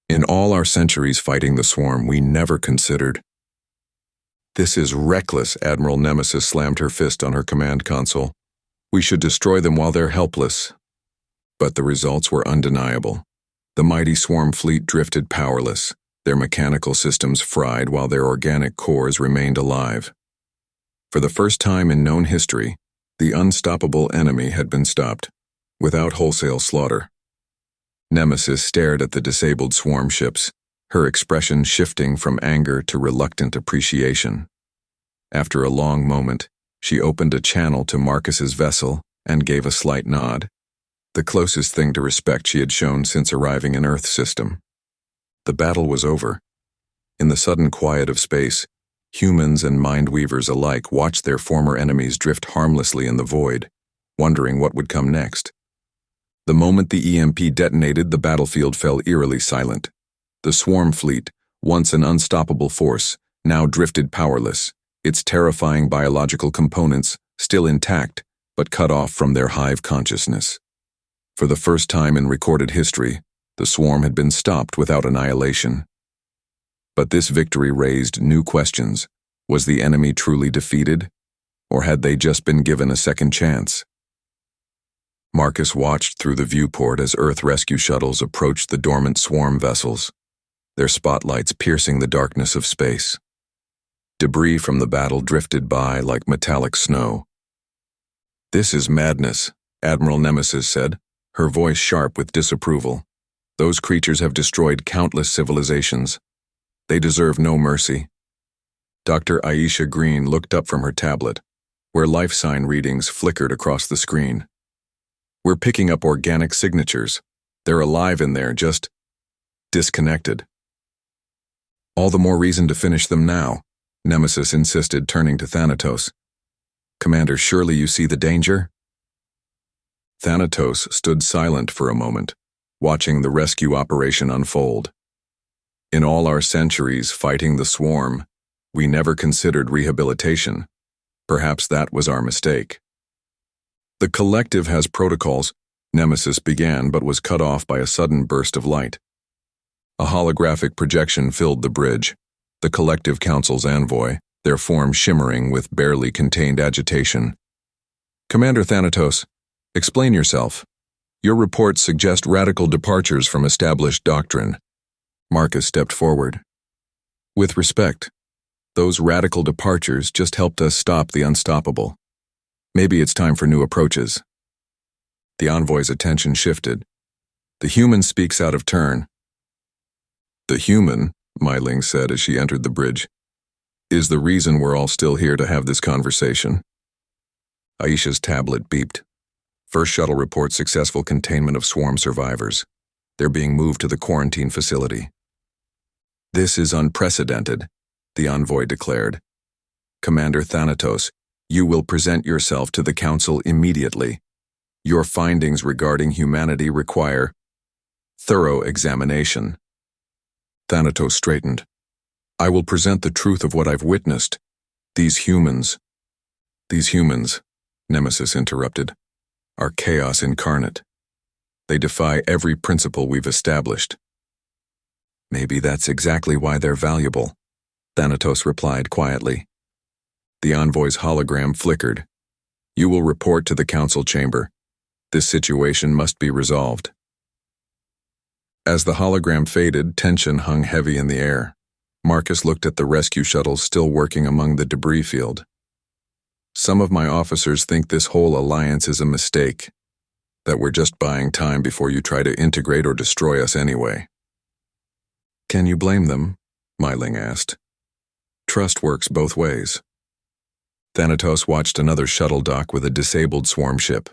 In all our centuries fighting the swarm, we never considered. This is reckless, Admiral Nemesis slammed her fist on her command console. We should destroy them while they're helpless. But the results were undeniable. The mighty swarm fleet drifted powerless, their mechanical systems fried while their organic cores remained alive. For the first time in known history, the unstoppable enemy had been stopped, without wholesale slaughter. Nemesis stared at the disabled swarm ships, her expression shifting from anger to reluctant appreciation. After a long moment, she opened a channel to Marcus's vessel and gave a slight nod, the closest thing to respect she had shown since arriving in Earth system. The battle was over. In the sudden quiet of space, humans and Mindweavers alike watched their former enemies drift harmlessly in the void, wondering what would come next. The moment the EMP detonated, the battlefield fell eerily silent. The swarm fleet, once an unstoppable force, now drifted powerless, its terrifying biological components still intact but cut off from their hive consciousness. For the first time in recorded history, The swarm had been stopped without annihilation. But this victory raised new questions. Was the enemy truly defeated, or had they just been given a second chance? Marcus watched through the viewport as Earth rescue shuttles approached the dormant swarm vessels, their spotlights piercing the darkness of space. Debris from the battle drifted by like metallic snow. "This is madness," Admiral Nemesis said, her voice sharp with disapproval. "Those creatures have destroyed countless civilizations. They deserve no mercy." Dr. Aisha Green looked up from her tablet, where life sign readings flickered across the screen. "We're picking up organic signatures. They're alive in there, just disconnected." "All the more reason to finish them now," Nemesis insisted, turning to Thanatos. "Commander, surely you see the danger?" Thanatos stood silent for a moment, watching the rescue operation unfold. In all our centuries fighting the swarm, we never considered rehabilitation. Perhaps that was our mistake. "The collective has protocols," Nemesis began, but was cut off by a sudden burst of light. A holographic projection filled the bridge, the collective council's envoy, their form shimmering with barely contained agitation. "Commander Thanatos, explain yourself. Your reports suggest radical departures from established doctrine." Marcus stepped forward. "With respect, those radical departures just helped us stop the unstoppable. Maybe it's time for new approaches." The envoy's attention shifted. "The human speaks out of turn." "The human," Myling said as she entered the bridge, "is the reason we're all still here to have this conversation." Aisha's tablet beeped. "First shuttle reports successful containment of swarm survivors. They're being moved to the quarantine facility." "This is unprecedented," the envoy declared. "Commander Thanatos, you will present yourself to the Council immediately. Your findings regarding humanity require thorough examination." Thanatos straightened. "I will present the truth of what I've witnessed. These humans," Nemesis interrupted, "are chaos incarnate. They defy every principle we've established." "Maybe that's exactly why they're valuable," Thanatos replied quietly. The envoy's hologram flickered. "You will report to the council chamber. This situation must be resolved." As the hologram faded, tension hung heavy in the air. Marcus looked at the rescue shuttles still working among the debris field. "Some of my officers think this whole alliance is a mistake, that we're just buying time before you try to integrate or destroy us anyway." "Can you blame them?" Myling asked. "Trust works both ways." Thanatos watched another shuttle dock with a disabled swarm ship.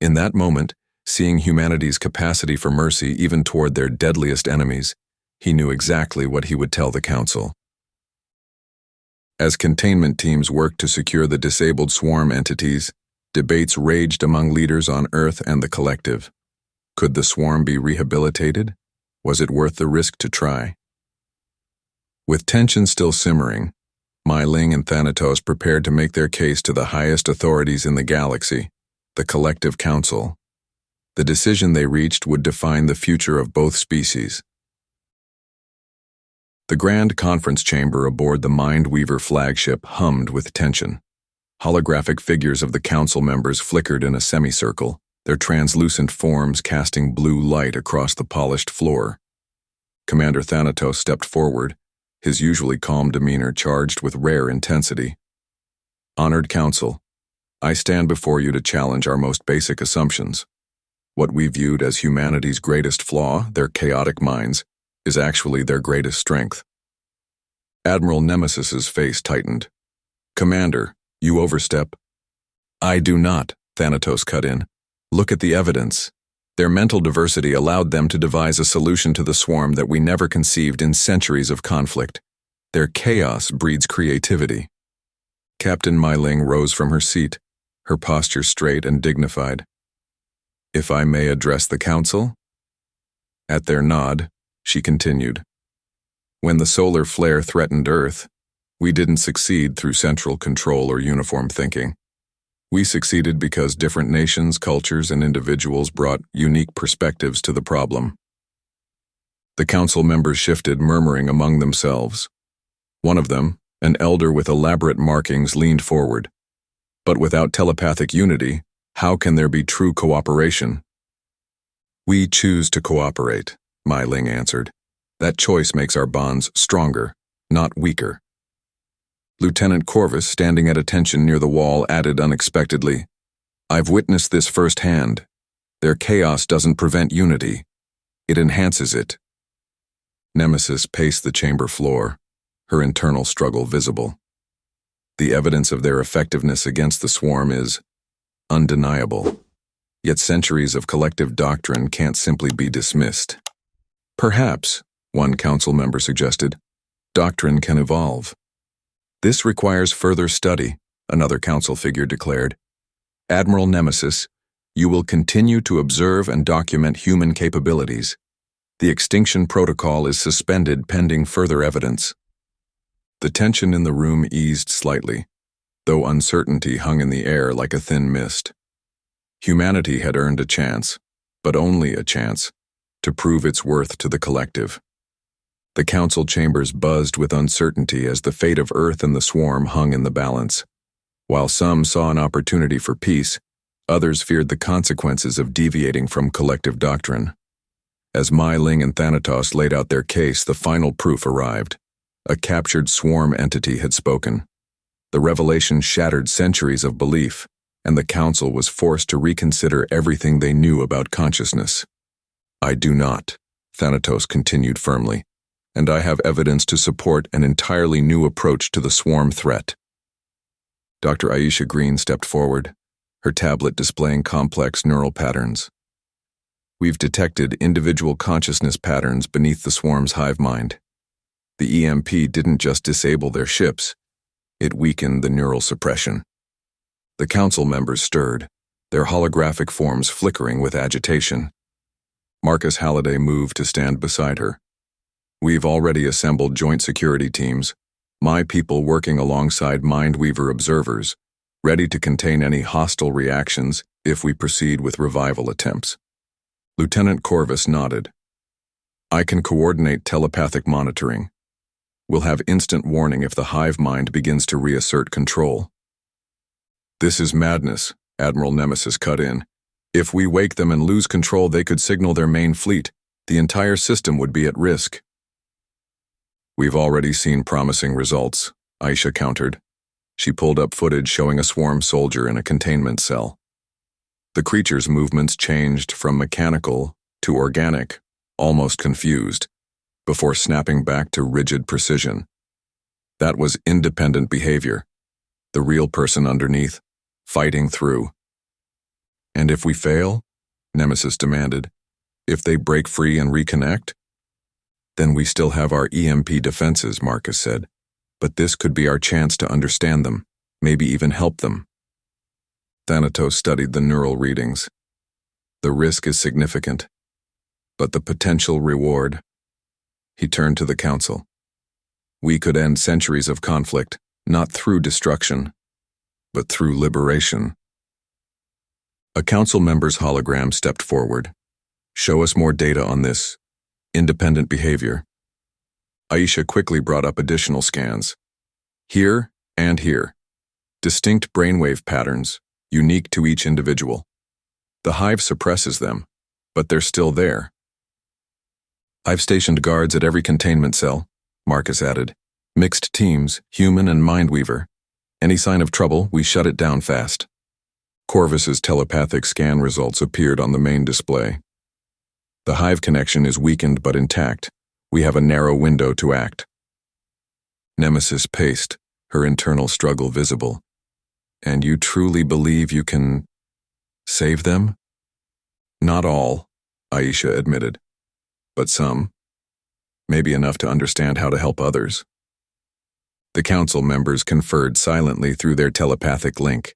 In that moment, seeing humanity's capacity for mercy even toward their deadliest enemies, he knew exactly what he would tell the Council. As containment teams worked to secure the disabled swarm entities, debates raged among leaders on Earth and the collective. Could the swarm be rehabilitated? Was it worth the risk to try? With tension still simmering, Myling and Thanatos prepared to make their case to the highest authorities in the galaxy, the Collective Council. The decision they reached would define the future of both species. The grand conference chamber aboard the Mindweaver flagship hummed with tension. Holographic figures of the council members flickered in a semicircle, their translucent forms casting blue light across the polished floor. Commander Thanatos stepped forward, his usually calm demeanor charged with rare intensity. "Honored Council, I stand before you to challenge our most basic assumptions. What we viewed as humanity's greatest flaw, their chaotic minds, is actually their greatest strength." Admiral Nemesis's face tightened. "Commander, you overstep." "I do not," Thanatos cut in. "Look at the evidence. Their mental diversity allowed them to devise a solution to the swarm that we never conceived in centuries of conflict. Their chaos breeds creativity." Captain Myling rose from her seat, her posture straight and dignified. "If I may address the council?" At their nod, she continued. "When the solar flare threatened Earth, we didn't succeed through central control or uniform thinking. We succeeded because different nations, cultures, and individuals brought unique perspectives to the problem. The council members shifted, murmuring among themselves. One of them, an elder with elaborate markings, leaned forward. But without telepathic unity, how can there be true cooperation? We choose to cooperate, Mai Ling answered. That choice makes our bonds stronger, not weaker. Lieutenant Corvus, standing at attention near the wall, added unexpectedly, I've witnessed this firsthand. Their chaos doesn't prevent unity. It enhances it. Nemesis paced the chamber floor, her internal struggle visible. The evidence of their effectiveness against the swarm is undeniable. Yet centuries of collective doctrine can't simply be dismissed. Perhaps, one council member suggested, doctrine can evolve. This requires further study, another council figure declared. Admiral Nemesis, you will continue to observe and document human capabilities. The extinction protocol is suspended pending further evidence. The tension in the room eased slightly, though uncertainty hung in the air like a thin mist. Humanity had earned a chance, but only a chance, to prove its worth to the collective. The council chambers buzzed with uncertainty as the fate of Earth and the swarm hung in the balance. While some saw an opportunity for peace, others feared the consequences of deviating from collective doctrine. As Mai Ling and Thanatos laid out their case, the final proof arrived. A captured swarm entity had spoken. The revelation shattered centuries of belief, and the council was forced to reconsider everything they knew about consciousness. I do not, Thanatos continued firmly, and I have evidence to support an entirely new approach to the swarm threat. Dr. Aisha Green stepped forward, her tablet displaying complex neural patterns. We've detected individual consciousness patterns beneath the swarm's hive mind. The EMP didn't just disable their ships, it weakened the neural suppression. The council members stirred, their holographic forms flickering with agitation. Marcus Halliday moved to stand beside her. We've already assembled joint security teams, my people working alongside Mindweaver observers, ready to contain any hostile reactions if we proceed with revival attempts. Lieutenant Corvus nodded. I can coordinate telepathic monitoring. We'll have instant warning if the hive mind begins to reassert control. This is madness, Admiral Nemesis cut in. If we wake them and lose control, they could signal their main fleet. The entire system would be at risk. We've already seen promising results, Aisha countered. She pulled up footage showing a swarm soldier in a containment cell. The creature's movements changed from mechanical to organic, almost confused, before snapping back to rigid precision. That was independent behavior, the real person underneath, fighting through. And if we fail, Nemesis demanded, if they break free and reconnect? Then we still have our EMP defenses, Marcus said, but this could be our chance to understand them, maybe even help them. Thanatos studied the neural readings. The risk is significant, but the potential reward. He turned to the council. We could end centuries of conflict, not through destruction, but through liberation. A council member's hologram stepped forward. Show us more data on this independent behavior. Aisha quickly brought up additional scans. Here and here. Distinct brainwave patterns, unique to each individual. The hive suppresses them, but they're still there. I've stationed guards at every containment cell, Marcus added. Mixed teams, human and Mindweaver. Any sign of trouble, we shut it down fast. Corvus's telepathic scan results appeared on the main display. The hive connection is weakened but intact. We have a narrow window to act. Nemesis paced, her internal struggle visible. And you truly believe you can save them? Not all, Aisha admitted, but some. Maybe enough to understand how to help others. The council members conferred silently through their telepathic link.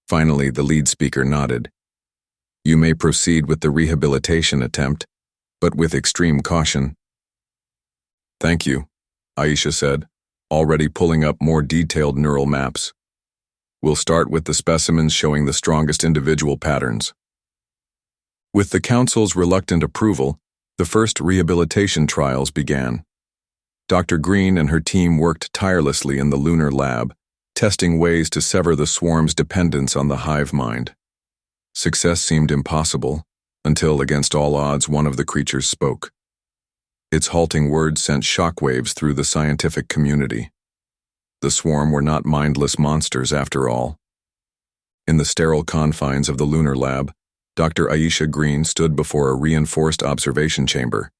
Finally, the lead speaker nodded. You may proceed with the rehabilitation attempt, but with extreme caution. Thank you, Aisha said, already pulling up more detailed neural maps. We'll start with the specimens showing the strongest individual patterns. With the council's reluctant approval, The first rehabilitation trials began. Dr. Green and her team worked tirelessly in the lunar lab, testing ways to sever the swarm's dependence on the hive mind. Success seemed impossible, until, against all odds, one of the creatures spoke. Its halting words sent shockwaves through the scientific community. The swarm were not mindless monsters, after all. In the sterile confines of the lunar lab, Dr. Aisha Green stood before a reinforced observation chamber.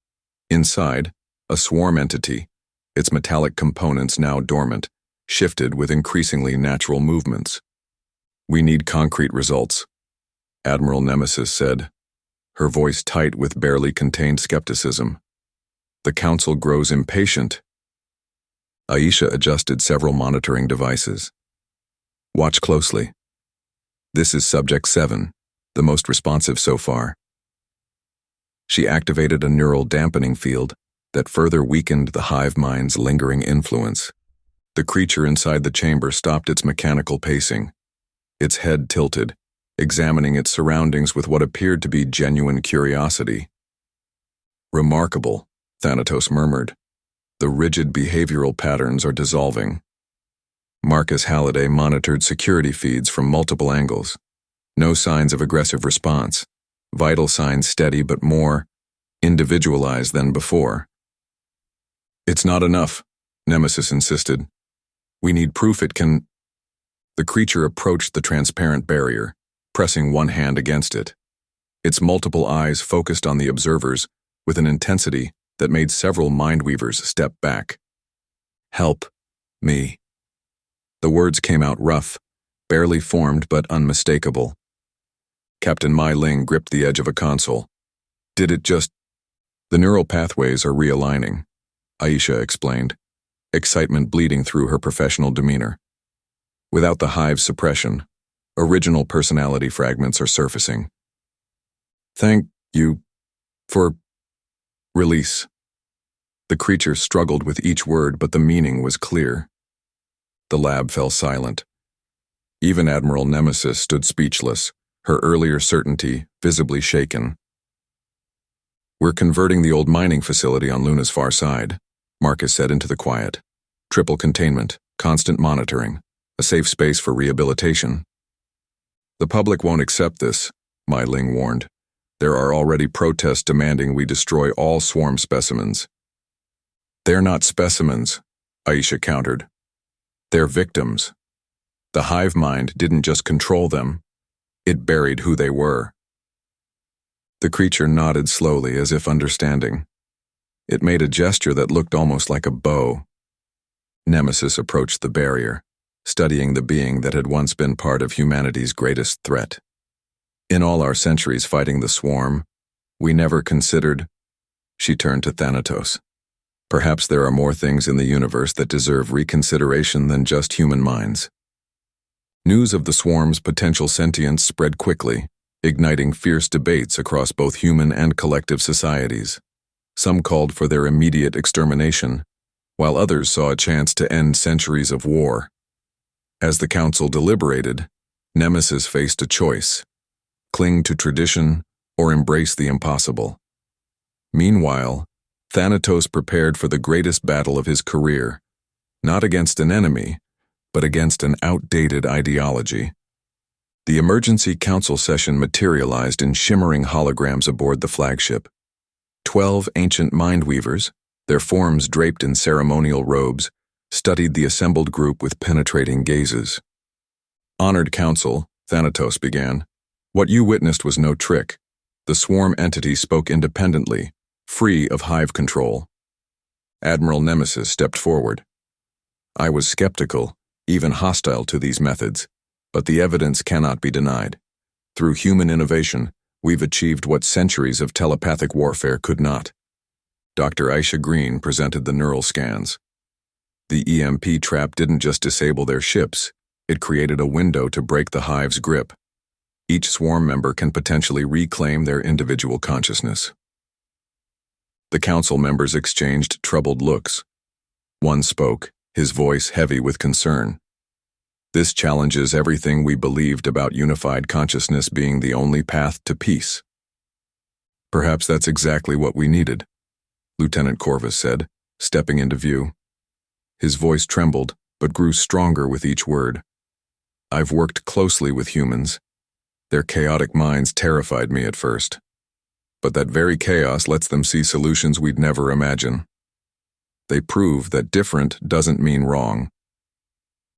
Inside, a swarm entity, its metallic components now dormant, shifted with increasingly natural movements. "We need concrete results," Admiral Nemesis said, her voice tight with barely contained skepticism. "The Council grows impatient." Aisha adjusted several monitoring devices. "Watch closely. This is Subject 7, the most responsive so far." She activated a neural dampening field that further weakened the hive mind's lingering influence. The creature inside the chamber stopped its mechanical pacing, its head tilted, examining its surroundings with what appeared to be genuine curiosity. "Remarkable," Thanatos murmured. "The rigid behavioral patterns are dissolving." Marcus Halliday monitored security feeds from multiple angles. No signs of aggressive response. Vital signs steady but more individualized than before. "It's not enough," Nemesis insisted. "We need proof it can—" The creature approached the transparent barrier, pressing one hand against it. Its multiple eyes focused on the observers with an intensity that made several mindweavers step back. "Help me." The words came out rough, barely formed but unmistakable. Captain Mai Ling gripped the edge of a console. "Did it just—" "The neural pathways are realigning," Aisha explained, excitement bleeding through her professional demeanor. "Without the hive's suppression, original personality fragments are surfacing." "Thank you for—" "Release." The creature struggled with each word, but the meaning was clear. The lab fell silent. Even Admiral Nemesis stood speechless, her earlier certainty visibly shaken. "We're converting the old mining facility on Luna's far side," Marcus said into the quiet. "Triple containment, constant monitoring, a safe space for rehabilitation." "The public won't accept this," Mai Ling warned. "There are already protests demanding we destroy all swarm specimens." "They're not specimens," Aisha countered. "They're victims. The hive mind didn't just control them, it buried who they were." The creature nodded slowly as if understanding. It made a gesture that looked almost like a bow. Nemesis approached the barrier, studying the being that had once been part of humanity's greatest threat. "In all our centuries fighting the swarm, we never considered—" She turned to Thanatos. "Perhaps there are more things in the universe that deserve reconsideration than just human minds." News of the swarm's potential sentience spread quickly, igniting fierce debates across both human and collective societies. Some called for their immediate extermination, while others saw a chance to end centuries of war. As the council deliberated, Nemesis faced a choice: cling to tradition or embrace the impossible. Meanwhile, Thanatos prepared for the greatest battle of his career, not against an enemy, but against an outdated ideology. The emergency council session materialized in shimmering holograms aboard the flagship. 12 ancient mindweavers, their forms draped in ceremonial robes, studied the assembled group with penetrating gazes. "Honored Council," Thanatos began, "what you witnessed was no trick. The swarm entity spoke independently, free of hive control." Admiral Nemesis stepped forward. "I was skeptical, even hostile to these methods, but the evidence cannot be denied. Through human innovation, we've achieved what centuries of telepathic warfare could not." Dr. Aisha Green presented the neural scans. The EMP trap didn't just disable their ships, it created a window to break the hive's grip. Each swarm member can potentially reclaim their individual consciousness. The council members exchanged troubled looks. One spoke, his voice heavy with concern. "This challenges everything we believed about unified consciousness being the only path to peace." Perhaps that's exactly what we needed, Lieutenant Corvus said, stepping into view. His voice trembled, but grew stronger with each word. I've worked closely with humans. Their chaotic minds terrified me at first. But that very chaos lets them see solutions we'd never imagine. They prove that different doesn't mean wrong.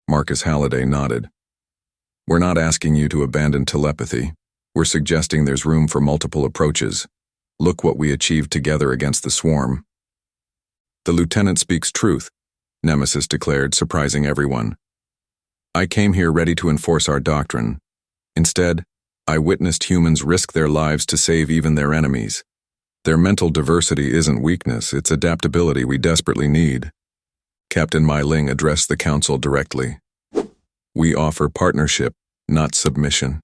Marcus Halliday nodded. We're not asking you to abandon telepathy. We're suggesting there's room for multiple approaches. Look what we achieved together against the swarm. The lieutenant speaks truth, Nemesis declared, surprising everyone. I came here ready to enforce our doctrine. Instead, I witnessed humans risk their lives to save even their enemies. Their mental diversity isn't weakness, it's adaptability we desperately need. Captain Mai Ling addressed the council directly. We offer partnership, not submission.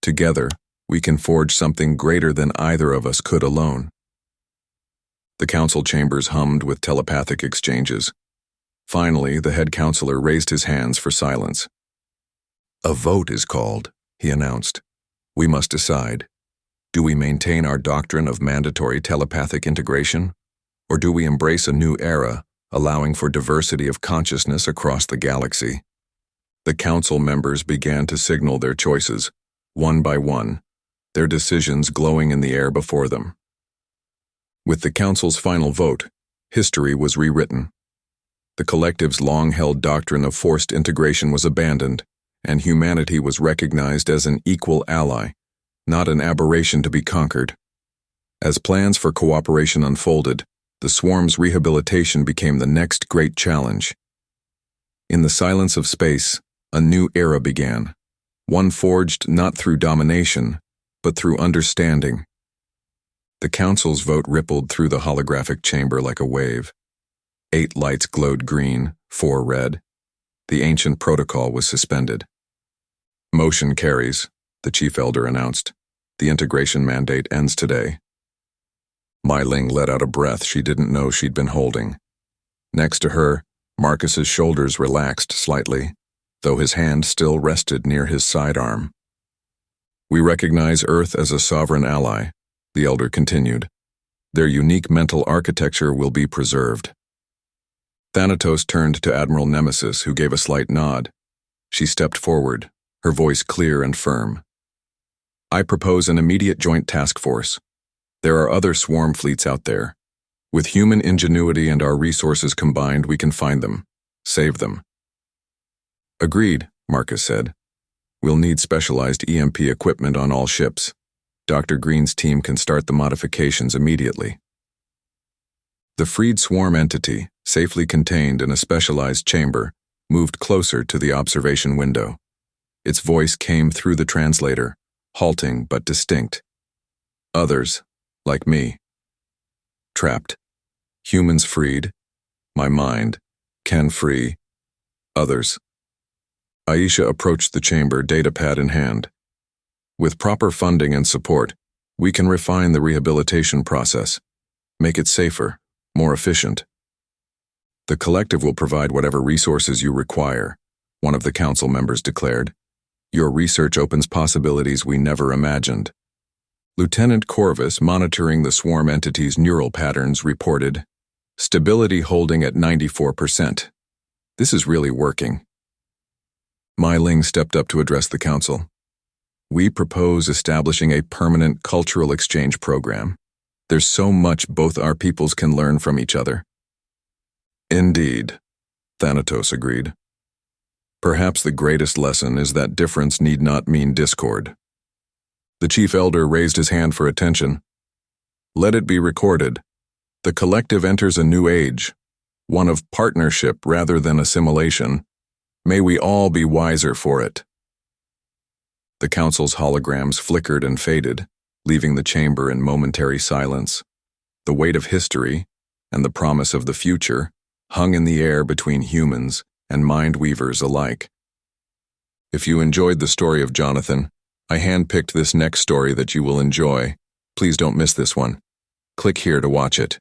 Together, we can forge something greater than either of us could alone. The council chambers hummed with telepathic exchanges. Finally, the head counselor raised his hands for silence. A vote is called, he announced. We must decide. Do we maintain our doctrine of mandatory telepathic integration, or do we embrace a new era, allowing for diversity of consciousness across the galaxy? The council members began to signal their choices, one by one, their decisions glowing in the air before them. With the council's final vote, history was rewritten. The collective's long-held doctrine of forced integration was abandoned, and humanity was recognized as an equal ally, not an aberration to be conquered. As plans for cooperation unfolded, the swarm's rehabilitation became the next great challenge. In the silence of space, a new era began, one forged not through domination, but through understanding. The council's vote rippled through the holographic chamber like a wave. 8 lights glowed green, 4 red. The ancient protocol was suspended. Motion carries, the chief elder announced. The integration mandate ends today. Mai Ling let out a breath she didn't know she'd been holding. Next to her, Marcus's shoulders relaxed slightly, though his hand still rested near his sidearm. We recognize Earth as a sovereign ally, the elder continued. Their unique mental architecture will be preserved. Thanatos turned to Admiral Nemesis, who gave a slight nod. She stepped forward, her voice clear and firm. I propose an immediate joint task force. There are other swarm fleets out there. With human ingenuity and our resources combined, we can find them, save them. Agreed, Marcus said. We'll need specialized EMP equipment on all ships. Dr. Green's team can start the modifications immediately. The freed swarm entity, safely contained in a specialized chamber, moved closer to the observation window. Its voice came through the translator, halting but distinct. Others, like me. Trapped. Humans freed. My mind. Can free. Others. Aisha approached the chamber, datapad in hand. With proper funding and support, we can refine the rehabilitation process, make it safer, more efficient. The collective will provide whatever resources you require, one of the council members declared. Your research opens possibilities we never imagined. Lieutenant Corvus, monitoring the swarm entity's neural patterns, reported, stability holding at 94%. This is really working. Mai Ling stepped up to address the council. We propose establishing a permanent cultural exchange program. There's so much both our peoples can learn from each other. Indeed, Thanatos agreed. Perhaps the greatest lesson is that difference need not mean discord. The chief elder raised his hand for attention. Let it be recorded. The collective enters a new age, one of partnership rather than assimilation. May we all be wiser for it. The council's holograms flickered and faded, leaving the chamber in momentary silence. The weight of history, and the promise of the future, hung in the air between humans and mind-weavers alike. If you enjoyed the story of Jonathan, I handpicked this next story that you will enjoy. Please don't miss this one. Click here to watch it.